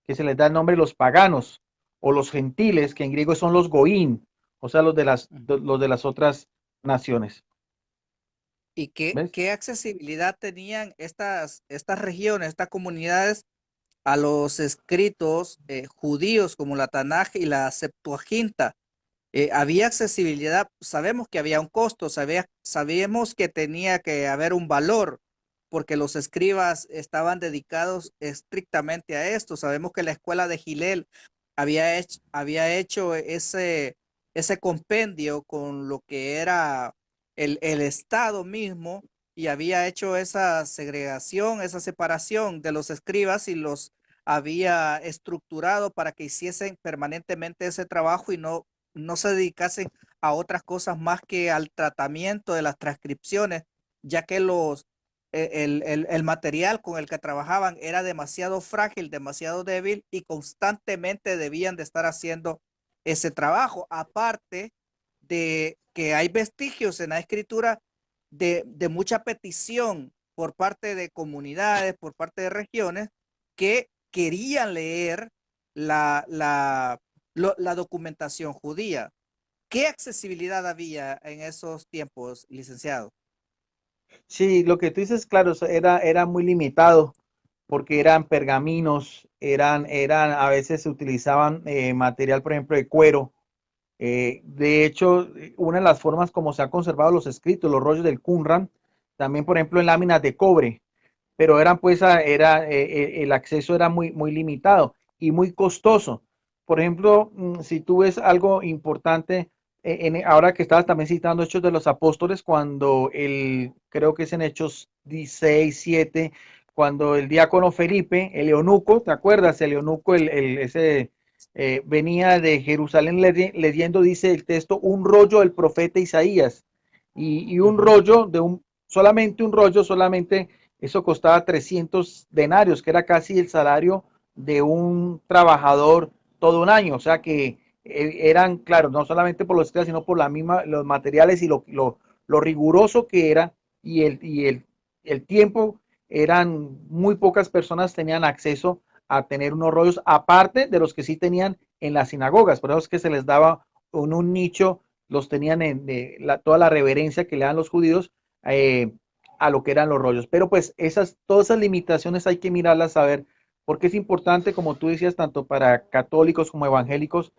que se les da el nombre los paganos o los gentiles, que en griego son los goín, o sea, los de las otras naciones. ¿Y qué, ¿Ves? qué accesibilidad tenían estas regiones, estas comunidades a los escritos judíos como la Tanaj y la Septuaginta? Había accesibilidad, sabemos que había un costo, sabíamos que tenía que haber un valor, porque los escribas estaban dedicados estrictamente a esto. Sabemos que la escuela de Gilel había hecho ese compendio con lo que era el Estado mismo y había hecho esa segregación, esa separación de los escribas y los había estructurado para que hiciesen permanentemente ese trabajo y no se dedicasen a otras cosas más que al tratamiento de las transcripciones, ya que el material con el que trabajaban era demasiado frágil, demasiado débil y constantemente debían de estar haciendo ese trabajo. Aparte de que hay vestigios en la escritura de mucha petición por parte de comunidades, por parte de regiones que querían leer la, la, la documentación judía. ¿Qué accesibilidad había en esos tiempos, licenciado? Sí, lo que tú dices, claro, era muy limitado porque eran pergaminos, a veces se utilizaban material, por ejemplo, de cuero. De hecho, una de las formas como se han conservado los escritos, los rollos del Qumran, también, por ejemplo, en láminas de cobre, pero eran pues, el acceso era muy limitado y muy costoso. Por ejemplo, si tú ves algo importante, ahora que estabas también citando Hechos de los Apóstoles, creo que es en Hechos 16, 7, cuando el diácono Felipe, el eunuco, ¿te acuerdas? El eunuco, ese venía de Jerusalén leyendo, dice el texto, un rollo del profeta Isaías y un Ujú. rollo solamente un rollo, solamente eso costaba 300 denarios, que era casi el salario de un trabajador todo un año. O sea que eran, claro, no solamente por los estudios, sino por los materiales y lo riguroso que era y el tiempo. Eran muy pocas personas tenían acceso a tener unos rollos, aparte de los que sí tenían en las sinagogas. Por eso es que se les daba un nicho, los tenían toda la reverencia que le dan los judíos. A lo que eran los rollos. Pero pues todas esas limitaciones hay que mirarlas a ver, porque es importante, como tú decías, tanto para católicos como evangélicos,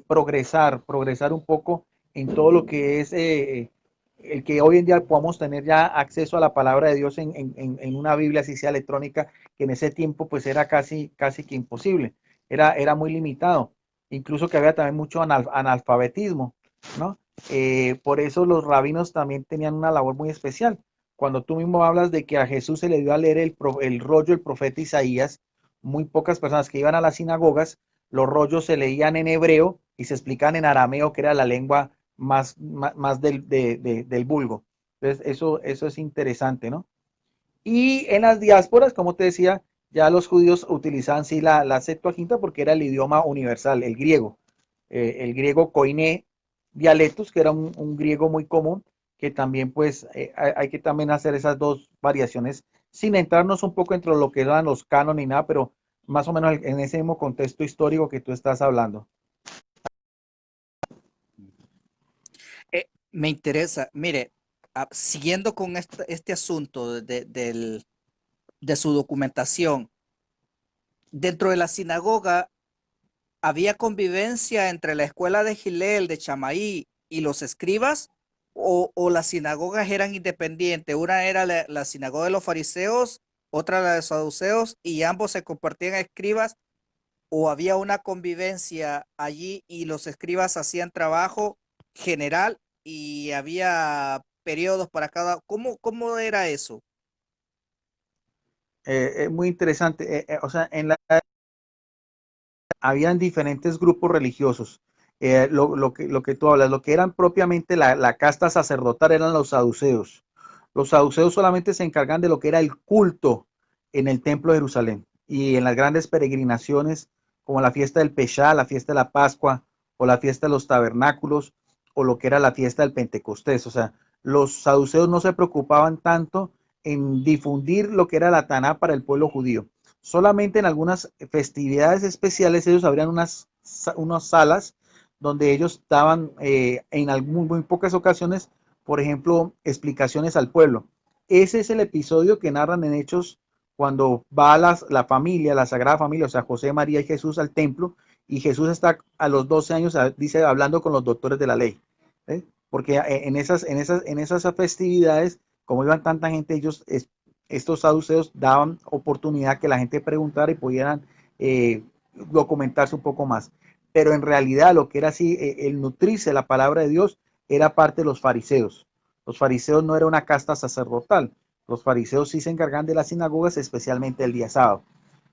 progresar un poco en todo lo que es el que hoy en día podamos tener ya acceso a la palabra de Dios en una Biblia, así sea electrónica, que en ese tiempo pues era casi que imposible, era muy limitado, incluso que había también mucho analfabetismo, ¿no? Por eso los rabinos también tenían una labor muy especial. Cuando tú mismo hablas de que a Jesús se le dio a leer el rollo del profeta Isaías, muy pocas personas que iban a las sinagogas, los rollos se leían en hebreo y se explicaban en arameo, que era la lengua más del vulgo. Entonces, eso es interesante, ¿no? Y en las diásporas, como te decía, ya los judíos utilizaban sí la Septuaginta porque era el idioma universal, el griego koiné dialectus, que era un griego muy común, que también pues hay que también hacer esas dos variaciones, sin entrarnos un poco entre lo que eran los cánones ni nada, pero más o menos en ese mismo contexto histórico que tú estás hablando. Me interesa, mire, siguiendo con este asunto de su documentación, dentro de la sinagoga había convivencia entre la escuela de Gilel, de Chamaí y los escribas, o las sinagogas eran independientes. Una era la sinagoga de los fariseos, otra la de los saduceos, y ambos se compartían escribas, o había una convivencia allí y los escribas hacían trabajo general y había periodos para cada. ¿Cómo era eso? Es muy interesante. O sea, habían diferentes grupos religiosos. Lo que tú hablas, lo que eran propiamente la casta sacerdotal eran los saduceos. Los saduceos solamente se encargan de lo que era el culto en el templo de Jerusalén y en las grandes peregrinaciones como la fiesta del Peshá, la fiesta de la Pascua o la fiesta de los tabernáculos o lo que era la fiesta del Pentecostés. O sea, los saduceos no se preocupaban tanto en difundir lo que era la Taná para el pueblo judío. Solamente en algunas festividades especiales ellos abrían unas salas donde ellos daban muy pocas ocasiones, por ejemplo, explicaciones al pueblo. Ese es el episodio que narran en Hechos cuando va la familia, la Sagrada Familia, o sea, José, María y Jesús al templo, y Jesús está a los 12 años, dice, hablando con los doctores de la ley. ¿Eh? Porque en esas festividades, como iban tanta gente, estos saduceos daban oportunidad que la gente preguntara y pudieran documentarse un poco más. Pero en realidad lo que era así, el nutrirse la palabra de Dios, era parte de los fariseos. Los fariseos no era una casta sacerdotal. Los fariseos sí se encargan de las sinagogas, especialmente el día sábado.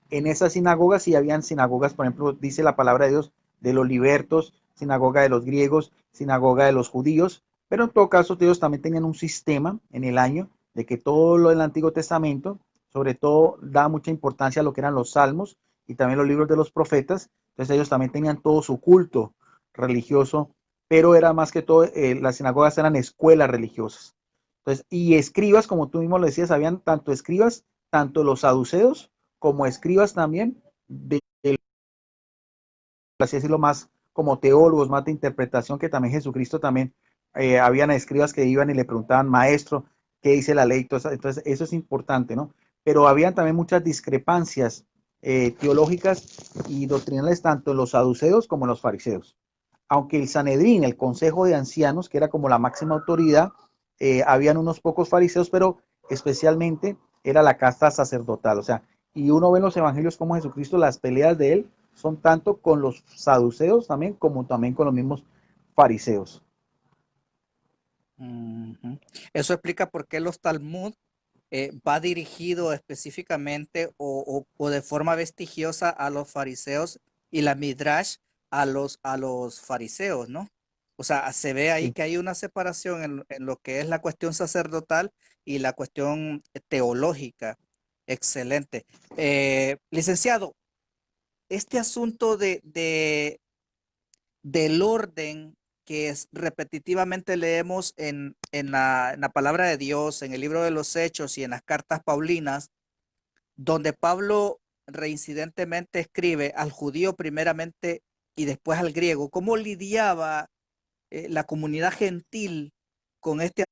En esas sinagogas sí habían sinagogas, por ejemplo, dice la palabra de Dios, de los libertos, sinagoga de los griegos, sinagoga de los judíos, pero en todo caso ellos también tenían un sistema en el año de que todo lo del Antiguo Testamento, sobre todo, da mucha importancia a lo que eran los salmos y también los libros de los profetas. Entonces ellos también tenían todo su culto religioso, pero era más que todo, las sinagogas eran escuelas religiosas. Entonces, y escribas, como tú mismo lo decías, habían tanto escribas, tanto los saduceos como escribas también, de así decirlo, más como teólogos, más de interpretación, que también Jesucristo también, habían escribas que iban y le preguntaban, maestro, ¿qué dice la ley? Entonces, eso es importante, ¿no? Pero habían también muchas discrepancias teológicas y doctrinales tanto en los saduceos como en los fariseos. Aunque el Sanedrín, el Consejo de Ancianos, que era como la máxima autoridad, habían unos pocos fariseos, pero especialmente era la casta sacerdotal. O sea, y uno ve en los evangelios como Jesucristo, las peleas de él son tanto con los saduceos también, como también con los mismos fariseos. Ujú. Eso explica por qué los Talmud va dirigido específicamente o de forma vestigiosa a los fariseos y la Midrash a los fariseos, ¿no? O sea, se ve ahí Sí. que hay una separación en lo que es la cuestión sacerdotal y la cuestión teológica. Excelente. Licenciado, este asunto del orden que repetitivamente leemos en la palabra de Dios, en el libro de los Hechos y en las cartas paulinas, donde Pablo reincidentemente escribe al judío primeramente y después al griego, ¿cómo lidiaba la comunidad gentil con este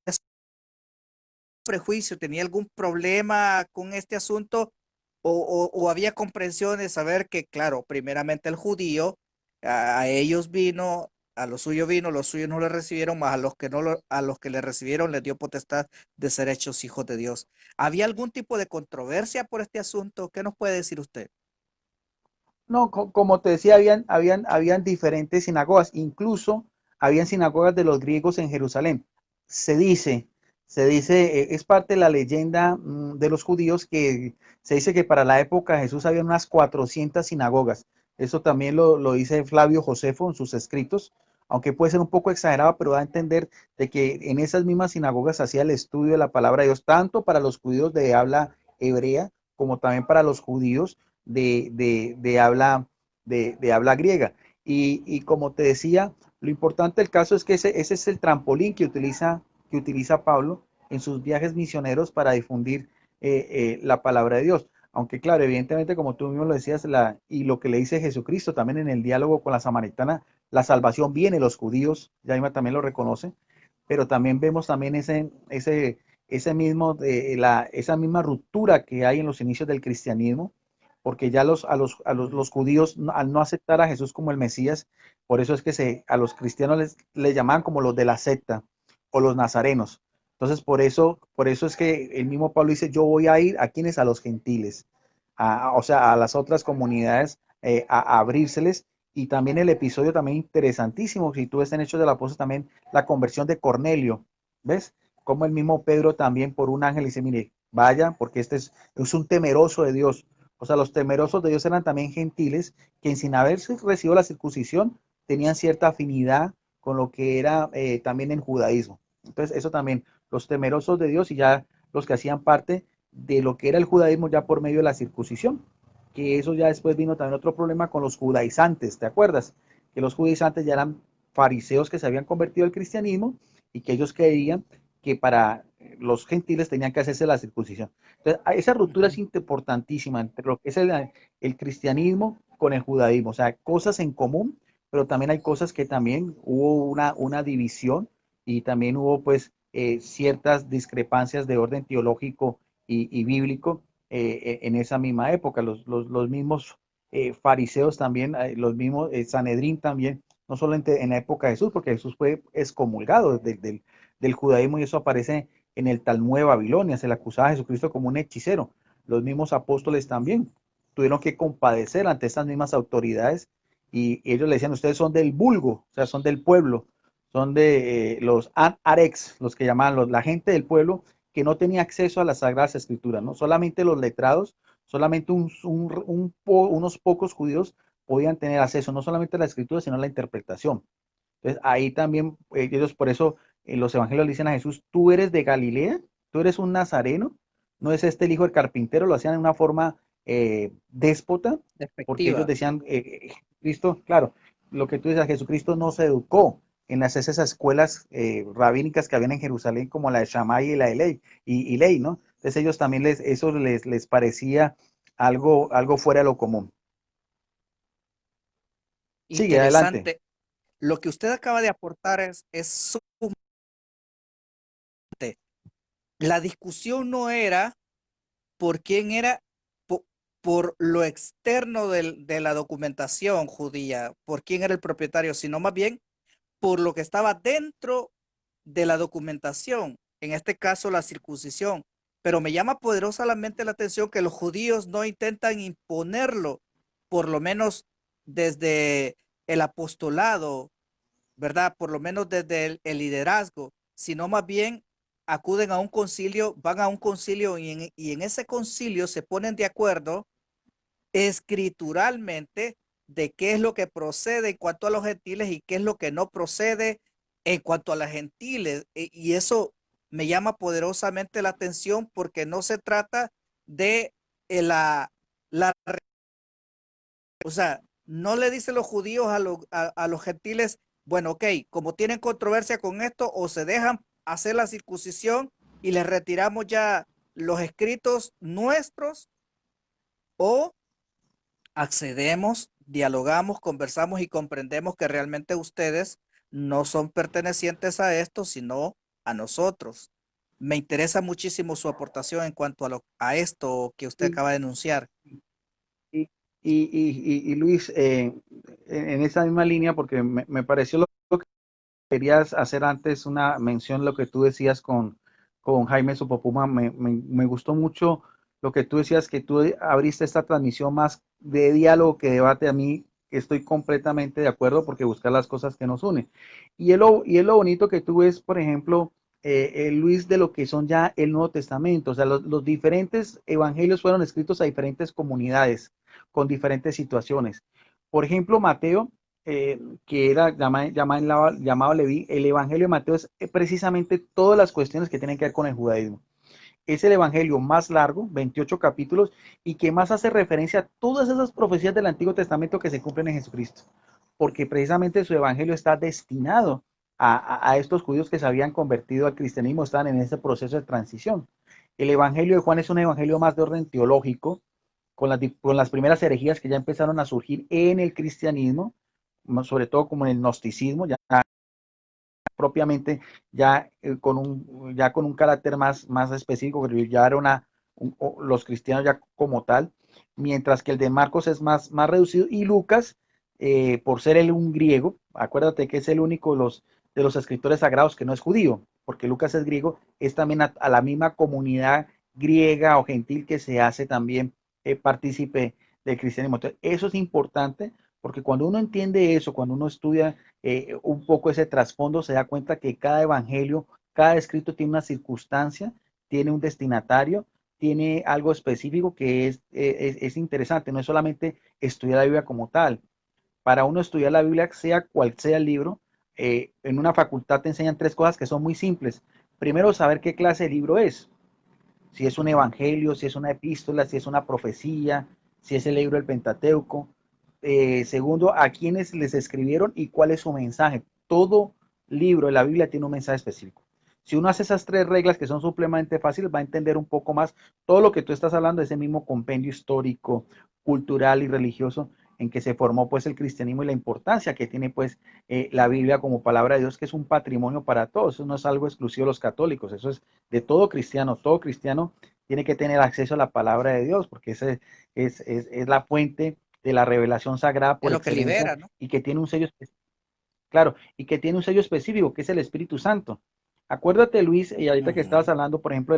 prejuicio? ¿Tenía algún problema con este asunto? O había comprensión de saber que, claro, primeramente el judío, a ellos vino, a los suyos vino, los suyos no le recibieron, más a los que no a los que le recibieron les dio potestad de ser hechos hijos de Dios. ¿Había algún tipo de controversia por este asunto? ¿Qué nos puede decir usted? No, como te decía, habían diferentes sinagogas, incluso habían sinagogas de los griegos en Jerusalén. Se dice, es parte de la leyenda de los judíos que se dice que para la época de Jesús había unas 400 sinagogas. Eso también lo dice Flavio Josefo en sus escritos, aunque puede ser un poco exagerado, pero da a entender de que en esas mismas sinagogas se hacía el estudio de la palabra de Dios, tanto para los judíos de habla hebrea como también para los judíos de habla, de habla griega. Y como te decía, lo importante del caso es que ese es el trampolín que utiliza Pablo en sus viajes misioneros para difundir la palabra de Dios. Aunque claro, evidentemente, como tú mismo lo decías, y lo que le dice Jesucristo también en el diálogo con la samaritana, la salvación viene, los judíos, ya misma también lo reconoce, pero también vemos también ese mismo, esa misma ruptura que hay en los inicios del cristianismo, porque ya los judíos, al no aceptar a Jesús como el Mesías, por eso es que a los cristianos les llamaban como los de la secta o los nazarenos. Entonces, por eso es que el mismo Pablo dice, yo voy a ir a quienes, a los gentiles, o sea, a las otras comunidades, a abrírseles. Y también el episodio también interesantísimo, si tú ves en Hechos del Apóstol también la conversión de Cornelio, ¿ves? Como el mismo Pedro también por un ángel dice, mire, vaya, porque es un temeroso de Dios. O sea, los temerosos de Dios eran también gentiles que sin haber recibido la circuncisión tenían cierta afinidad con lo que era también el judaísmo. Entonces, eso también, los temerosos de Dios y ya los que hacían parte de lo que era el judaísmo ya por medio de la circuncisión, que eso ya después vino también otro problema con los judaizantes, ¿te acuerdas? Que los judaizantes ya eran fariseos que se habían convertido al cristianismo y que ellos creían que para los gentiles tenían que hacerse la circuncisión. Entonces, esa ruptura es Ujú. importantísima entre lo que es el cristianismo con el judaísmo, o sea, cosas en común, pero también hay cosas que también hubo una división y también hubo pues ciertas discrepancias de orden teológico y bíblico en esa misma época. Los mismos fariseos también, los mismos Sanedrín también, no solamente en la época de Jesús, porque Jesús fue excomulgado del judaísmo y eso aparece en el Talmud de Babilonia, se le acusaba a Jesucristo como un hechicero. Los mismos apóstoles también tuvieron que compadecer ante estas mismas autoridades y ellos le decían, ustedes son del vulgo, o sea, son del pueblo, son de los arex, los que llamaban la gente del pueblo que no tenía acceso a las Sagradas Escrituras, ¿no? Solamente los letrados, solamente unos pocos judíos podían tener acceso no solamente a la Escritura, sino a la interpretación. Entonces ahí también ellos por eso en los evangelios le dicen a Jesús, tú eres de Galilea, tú eres un nazareno, no es este el hijo del carpintero, lo hacían de una forma déspota, porque ellos Efectiva. decían, Cristo, claro, lo que tú dices, Jesucristo no se educó en esas escuelas rabínicas que habían en Jerusalén, como la de Shammai y la de Ley, y Ley, ¿no? Entonces ellos también eso les parecía algo fuera de lo común. Sigue, adelante. Interesante. lo que usted acaba de aportar es la discusión no era por quién era, por lo externo de la documentación judía, por quién era el propietario, sino más bien por lo que estaba dentro de la documentación, en este caso la circuncisión. Pero me llama poderosamente la atención que los judíos no intentan imponerlo, por lo menos desde el apostolado, ¿verdad? Por lo menos desde el liderazgo, sino más bien acuden a un concilio, van a un concilio y en ese concilio se ponen de acuerdo escrituralmente de qué es lo que procede en cuanto a los gentiles y qué es lo que no procede en cuanto a las gentiles. Y eso me llama poderosamente la atención porque no se trata de la o sea, no le dicen los judíos a los gentiles, bueno, ok, como tienen controversia con esto, o se dejan hacer la circuncisión y les retiramos ya los escritos nuestros, o accedemos, dialogamos, conversamos y comprendemos que realmente ustedes no son pertenecientes a esto, sino a nosotros. Me interesa muchísimo su aportación en cuanto a esto que usted Y, acaba de enunciar. y Luis, en esa misma línea, porque me pareció lo que querías hacer antes, una mención, lo que tú decías con Jaime Sopopuma, me gustó mucho lo que tú decías, que tú abriste esta transmisión más de diálogo que debate. A mí estoy completamente de acuerdo porque buscar las cosas que nos unen. Y es lo bonito que tú ves, por ejemplo, Luis, de lo que son ya el Nuevo Testamento. O sea, los diferentes evangelios fueron escritos a diferentes comunidades, con diferentes situaciones. Por ejemplo, Mateo, que era llamado Leví, el Evangelio de Mateo es precisamente todas las cuestiones que tienen que ver con el judaísmo. Es el Evangelio más largo, 28 capítulos, y que más hace referencia a todas esas profecías del Antiguo Testamento que se cumplen en Jesucristo, porque precisamente su Evangelio está destinado a estos judíos que se habían convertido al cristianismo, están en ese proceso de transición. El Evangelio de Juan es un evangelio más de orden teológico, con las primeras herejías que ya empezaron a surgir en el cristianismo, sobre todo como en el gnosticismo, ya propiamente ya con un carácter más específico, que ya era los cristianos ya como tal, mientras que el de Marcos es más reducido, y Lucas, por ser él un griego, acuérdate que es el único de los escritores sagrados que no es judío, porque Lucas es griego, es también a la misma comunidad griega o gentil que se hace también partícipe del cristianismo. Entonces, eso es importante porque cuando uno entiende eso, cuando uno estudia un poco ese trasfondo, se da cuenta que cada evangelio, cada escrito tiene una circunstancia, tiene un destinatario, tiene algo específico que es interesante. No es solamente estudiar la Biblia como tal. Para uno estudiar la Biblia, sea cual sea el libro, en una facultad te enseñan tres cosas que son muy simples. Primero, saber qué clase de libro es. Si es un evangelio, si es una epístola, si es una profecía, si es el libro del Pentateuco. Segundo, a quiénes les escribieron y cuál es su mensaje. Todo libro de la Biblia tiene un mensaje específico. Si uno hace esas tres reglas que son supremamente fáciles, va a entender un poco más todo lo que tú estás hablando, ese mismo compendio histórico, cultural y religioso en que se formó pues el cristianismo y la importancia que tiene pues la Biblia como palabra de Dios, que es un patrimonio para todos. Eso no es algo exclusivo de los católicos, eso es de todo cristiano tiene que tener acceso a la palabra de Dios, porque ese es la fuente de la revelación sagrada Es por lo que excelencia, libera, ¿no? y que tiene un sello, claro, y que tiene un sello específico, que es el Espíritu Santo. Acuérdate, Luis, y ahorita que estabas Ujú. hablando, por ejemplo,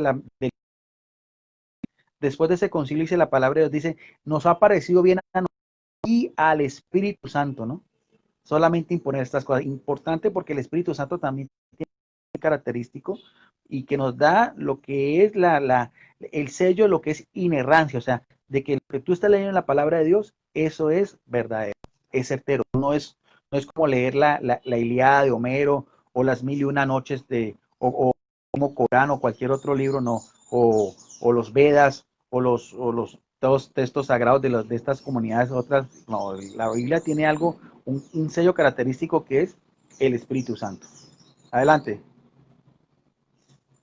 después de ese concilio, dice la palabra de Dios, dice, nos ha parecido bien a nosotros y al Espíritu Santo, ¿no? Solamente imponer estas cosas. Importante porque el Espíritu Santo también tiene un característico y que nos da lo que es el sello, lo que es inerrancia, o sea, de que lo que tú estás leyendo en la palabra de Dios, eso es verdadero, es certero, no es como leer la Ilíada de Homero o las mil y una noches o como Corán o cualquier otro libro, no, o los Vedas o los todos textos sagrados de estas comunidades otras, no, la Biblia tiene algo, un sello característico que es el Espíritu Santo. Adelante.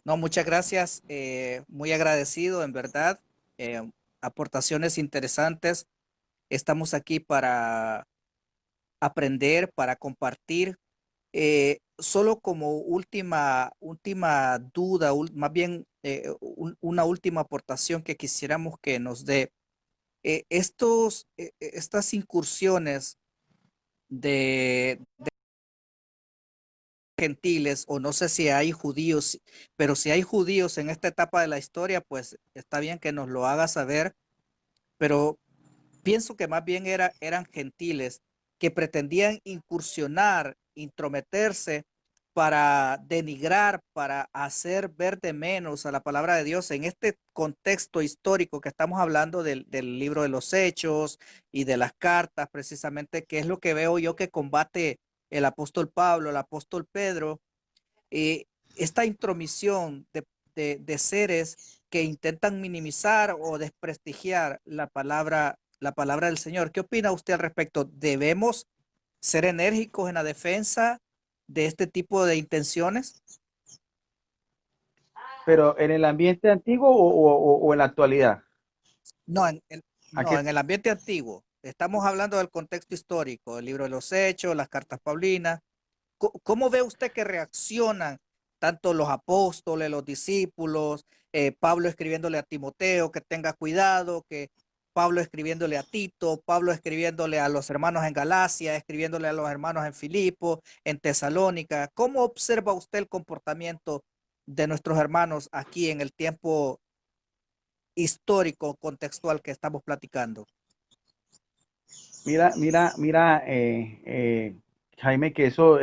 No, muchas gracias. Muy agradecido, en verdad. Aportaciones interesantes. Estamos aquí para aprender, para compartir. Solo como última duda, más bien una última aportación que quisiéramos que nos dé. Estas incursiones de gentiles, o no sé si hay judíos, pero si hay judíos en esta etapa de la historia, pues está bien que nos lo haga saber, pero pienso que más bien eran gentiles que pretendían incursionar, intrometerse para denigrar, para hacer ver de menos a la palabra de Dios en este contexto histórico que estamos hablando del libro de los Hechos y de las cartas, precisamente, que es lo que veo yo que combate el apóstol Pablo, el apóstol Pedro, esta intromisión de seres que intentan minimizar o desprestigiar la palabra del Señor. ¿Qué opina usted al respecto? ¿Debemos ser enérgicos en la defensa de este tipo de intenciones? Pero en el ambiente antiguo o en la actualidad. No, ¿A no, qué? en el ambiente antiguo. Estamos hablando del contexto histórico, el libro de los Hechos, las cartas Paulinas. ¿Cómo ve usted que reaccionan tanto los apóstoles, los discípulos, Pablo escribiéndole a Timoteo que tenga cuidado, que Pablo escribiéndole a Tito, Pablo escribiéndole a los hermanos en Galacia, escribiéndole a los hermanos en Filipo, en Tesalónica? ¿Cómo observa usted el comportamiento de nuestros hermanos aquí en el tiempo histórico contextual que estamos platicando? Mira, Jaime, que eso,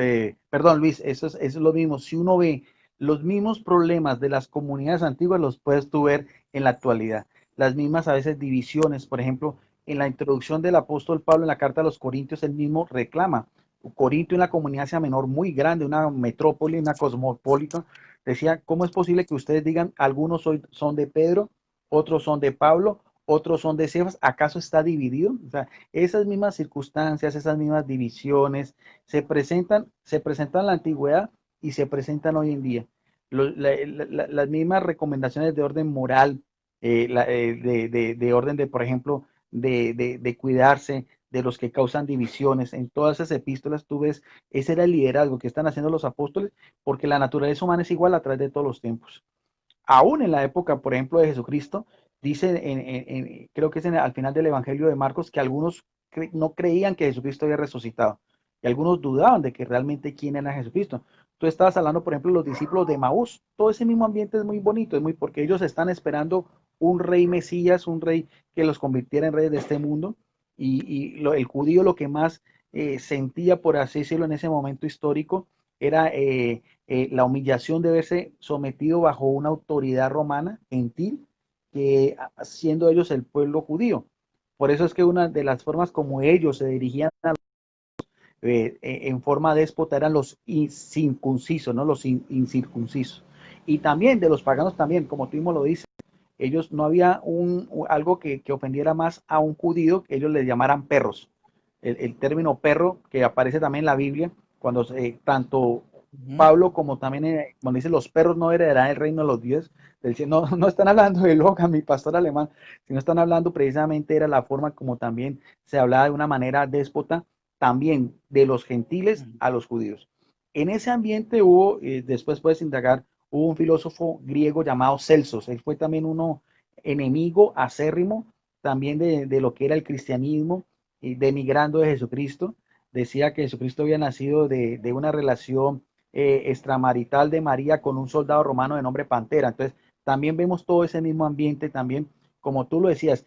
perdón, Luis, eso es lo mismo. Si uno ve los mismos problemas de las comunidades antiguas, los puedes tú ver en la actualidad. Las mismas a veces divisiones, por ejemplo, en la introducción del apóstol Pablo en la carta a los Corintios, él mismo reclama. Corinto, una comunidad Asia menor muy grande, una metrópoli, una cosmopolita, decía, ¿cómo es posible que ustedes digan, algunos son de Pedro, otros son de Pablo, otros son de Cefas? ¿Acaso está dividido? O sea, esas mismas circunstancias, esas mismas divisiones se presentan en la antigüedad y se presentan hoy en día. Las mismas recomendaciones de orden moral, de orden de, por ejemplo, de cuidarse de los que causan divisiones. En todas esas epístolas tú ves, ese era el liderazgo que están haciendo los apóstoles, porque la naturaleza humana es igual a través de todos los tiempos. Aún en la época, por ejemplo, de Jesucristo, dice, creo que es al final del Evangelio de Marcos, que algunos no creían que Jesucristo había resucitado y algunos dudaban de que realmente quién era Jesucristo. Tú estabas hablando, por ejemplo, de los discípulos de Maús. Todo ese mismo ambiente es muy bonito, es muy porque ellos están esperando un rey Mesías, un rey que los convirtiera en reyes de este mundo. El judío lo que más sentía, por así decirlo, en ese momento histórico, era la humillación de verse sometido bajo una autoridad romana gentil, que siendo ellos el pueblo judío. Por eso es que una de las formas como ellos se dirigían en forma déspota eran los incircuncisos, ¿no? Los incircuncisos. Y también de los paganos también, como tú mismo lo dices, ellos no había algo que ofendiera más a un judío que ellos les llamaran perros. El término perro que aparece también en la Biblia, cuando tanto Ujú. Pablo como también, cuando dice los perros no heredarán el reino de los dioses, no, no están hablando de Logan, mi pastor alemán, sino están hablando precisamente era la forma como también se hablaba de una manera déspota también de los gentiles Ujú. a los judíos. En ese ambiente hubo, después puedes indagar, hubo un filósofo griego llamado Celsos. Él fue también uno enemigo acérrimo también de lo que era el cristianismo, y denigrando de Jesucristo. Decía que Jesucristo había nacido de una relación extramarital de María con un soldado romano de nombre Pantera. Entonces, también vemos todo ese mismo ambiente, también, como tú lo decías,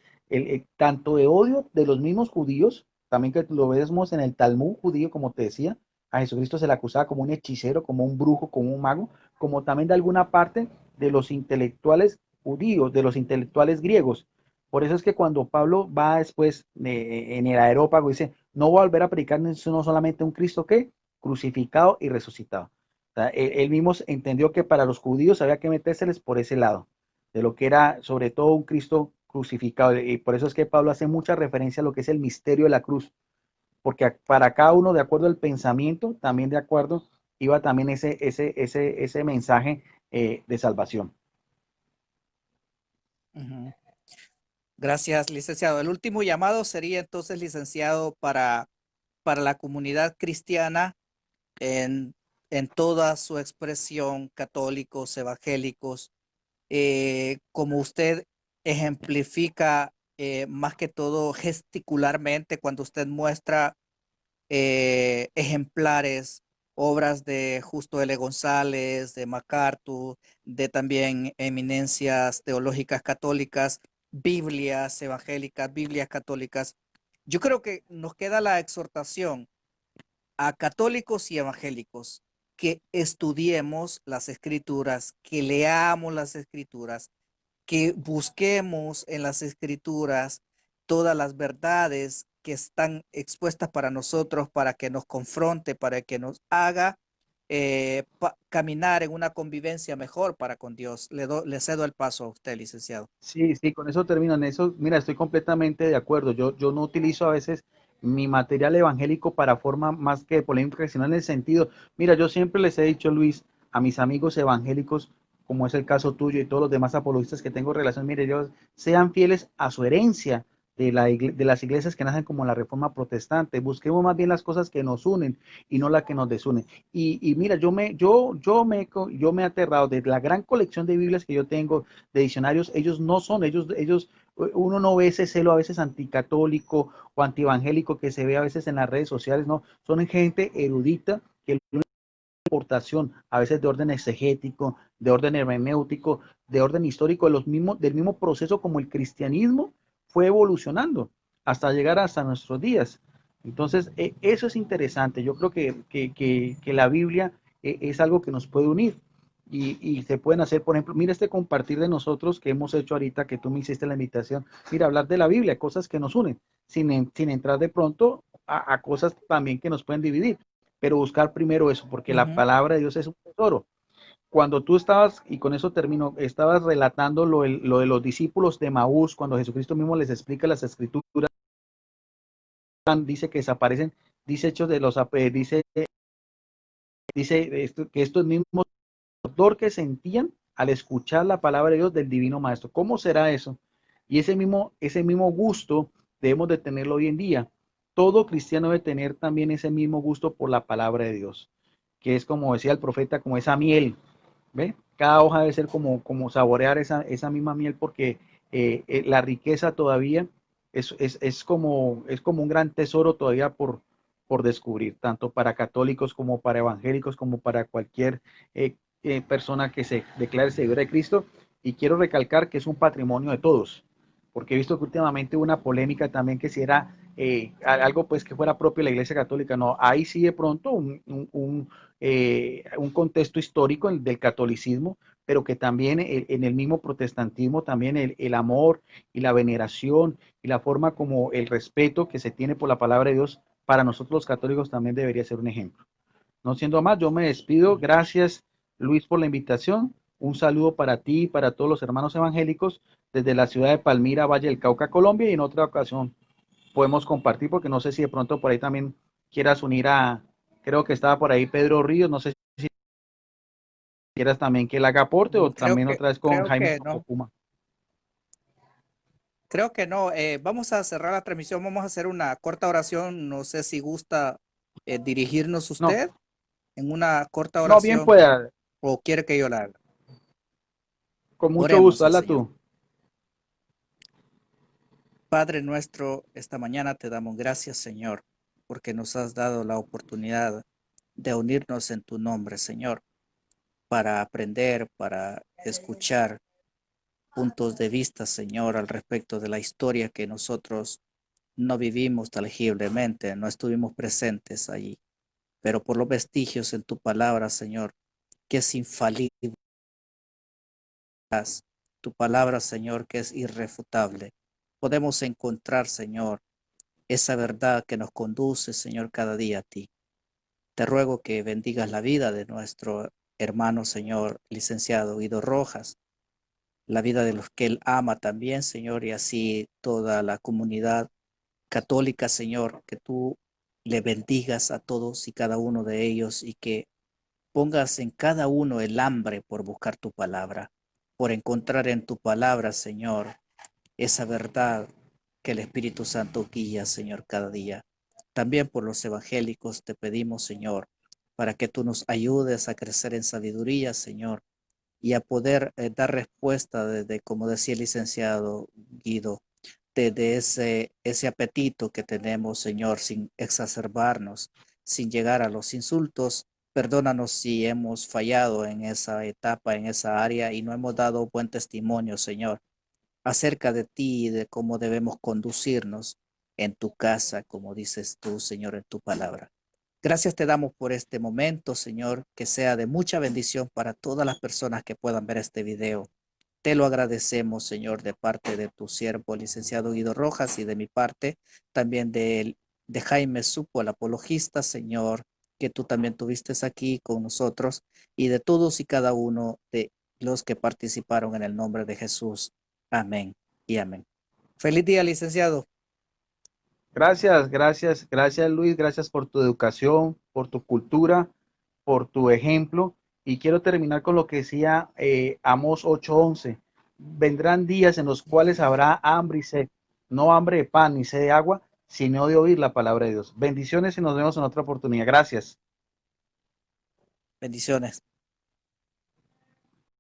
tanto de odio de los mismos judíos, también que lo vemos en el Talmud judío, como te decía, a Jesucristo se le acusaba como un hechicero, como un brujo, como un mago, como también de alguna parte de los intelectuales judíos, de los intelectuales griegos. Por eso es que cuando Pablo va después en el aerópago, dice, no voy a volver a predicar no solamente un Cristo que crucificado y resucitado. O sea, él mismo entendió que para los judíos había que metérseles por ese lado, de lo que era sobre todo un Cristo crucificado. Y por eso es que Pablo hace mucha referencia a lo que es el misterio de la cruz, porque para cada uno, de acuerdo al pensamiento, también de acuerdo, iba también ese mensaje de salvación. Ujú. Gracias, licenciado. El último llamado sería entonces, licenciado, para para la comunidad cristiana en, en toda su expresión, católicos, evangélicos, como usted ejemplifica más que todo gesticularmente cuando usted muestra ejemplares, obras de Justo L. González, de MacArthur, de también eminencias teológicas católicas, Biblias evangélicas, Biblias católicas. Yo creo que nos queda la exhortación a católicos y evangélicos que estudiemos las escrituras, que leamos las escrituras, que busquemos en las escrituras todas las verdades que están expuestas para nosotros, para que nos confronte, para que nos haga caminar en una convivencia mejor para con Dios. Le cedo el paso a usted, licenciado. Sí, sí, con eso termino. En eso, mira, estoy completamente de acuerdo. Yo no utilizo a veces mi material evangélico para forma más que polémica, sino en el sentido, mira, yo siempre les he dicho, Luis, a mis amigos evangélicos, como es el caso tuyo y todos los demás apologistas que tengo relación, mire, ellos sean fieles a su herencia de las iglesias que nacen como la Reforma Protestante. Busquemos más bien las cosas que nos unen y no las que nos desunen. Y mira, yo me he aterrado de la gran colección de Biblias que yo tengo de diccionarios. Ellos no son, uno no ve ese celo a veces anticatólico o antievangélico que se ve a veces en las redes sociales, no, son gente erudita que tiene una aportación a veces de orden exegético, de orden hermenéutico, de orden histórico, del mismo proceso como el cristianismo fue evolucionando hasta llegar hasta nuestros días. Entonces, eso es interesante. Yo creo que la Biblia es algo que nos puede unir y se pueden hacer, por ejemplo, mira este compartir de nosotros que hemos hecho ahorita, que tú me hiciste la invitación, mira, hablar de la Biblia, cosas que nos unen, sin entrar de pronto a cosas también que nos pueden dividir, pero buscar primero eso, porque la Ujú. palabra de Dios es un tesoro. Cuando tú estabas, y con eso termino, estabas relatando lo de los discípulos de Maús, cuando Jesucristo mismo les explica las escrituras, dice que desaparecen, dice Hechos de los, dice que estos mismos dolor que sentían al escuchar la palabra de Dios del divino maestro. ¿Cómo será eso? Y ese mismo gusto debemos de tenerlo hoy en día. Todo cristiano debe tener también ese mismo gusto por la palabra de Dios, que es como decía el profeta, como esa miel, ¿ve? Cada hoja debe ser como saborear esa misma miel porque la riqueza todavía es como un gran tesoro todavía por descubrir, tanto para católicos como para evangélicos, como para cualquier persona que se declare seguidora de Cristo. Y quiero recalcar que es un patrimonio de todos, porque he visto que últimamente hubo una polémica también que si era algo pues que fuera propio de la Iglesia Católica. No, ahí sí de pronto un contexto histórico del catolicismo, pero que también en el mismo protestantismo también el amor y la veneración y la forma como el respeto que se tiene por la palabra de Dios para nosotros los católicos también debería ser un ejemplo. No siendo más, yo me despido. Gracias, Luis, por la invitación. Un saludo para ti y para todos los hermanos evangélicos desde la ciudad de Palmira, Valle del Cauca, Colombia. Y en otra ocasión podemos compartir, porque no sé si de pronto por ahí también quieras unir creo que estaba por ahí Pedro Ríos. No sé si quieras también que él haga aporte o también otra vez con Creo Jaime que no. Mocuma. Creo que no. Vamos a cerrar la transmisión. Vamos a hacer una corta oración. No sé si gusta dirigirnos No, usted en una corta no, bien oración pueda. o quiere que yo la haga. Con mucho gusto, Oremos al hazla Señor. tú. Padre nuestro, esta mañana te damos gracias, Señor, porque nos has dado la oportunidad de unirnos en tu nombre, Señor, para aprender, para escuchar puntos de vista, Señor, al respecto de la historia que nosotros no vivimos tangiblemente, no estuvimos presentes allí, pero por los vestigios en tu palabra, Señor, que es infalible, tu palabra, Señor, que es irrefutable. Podemos encontrar, Señor, esa verdad que nos conduce, Señor, cada día a ti. Te ruego que bendigas la vida de nuestro hermano, Señor, licenciado Guido Rojas, la vida de los que él ama también, Señor, y así toda la comunidad católica, Señor, que tú le bendigas a todos y cada uno de ellos y que pongas en cada uno el hambre por buscar tu palabra, por encontrar en tu palabra, Señor, esa verdad que el Espíritu Santo guía, Señor, cada día. También por los evangélicos te pedimos, Señor, para que tú nos ayudes a crecer en sabiduría, Señor, y a poder dar respuesta desde, como decía el licenciado Guido, de ese apetito que tenemos, Señor, sin exacerbarnos, sin llegar a los insultos. Perdónanos si hemos fallado en esa etapa, en esa área y no hemos dado buen testimonio, Señor, acerca de ti y de cómo debemos conducirnos en tu casa, como dices tú, Señor, en tu palabra. Gracias te damos por este momento, Señor, que sea de mucha bendición para todas las personas que puedan ver este video. Te lo agradecemos, Señor, de parte de tu siervo, licenciado Guido Rojas, y de mi parte, también de Jaime Supo, el apologista, Señor, que tú también tuviste aquí con nosotros, y de todos y cada uno de los que participaron en el nombre de Jesús. Amén y amén. Feliz día, licenciado. Gracias, gracias, gracias Luis, gracias por tu educación, por tu cultura, por tu ejemplo. Y quiero terminar con lo que decía Amós 8:11. Vendrán días en los cuales habrá hambre y sed, no hambre de pan ni sed de agua, sino de oír la palabra de Dios. Bendiciones y nos vemos en otra oportunidad. Gracias. Bendiciones.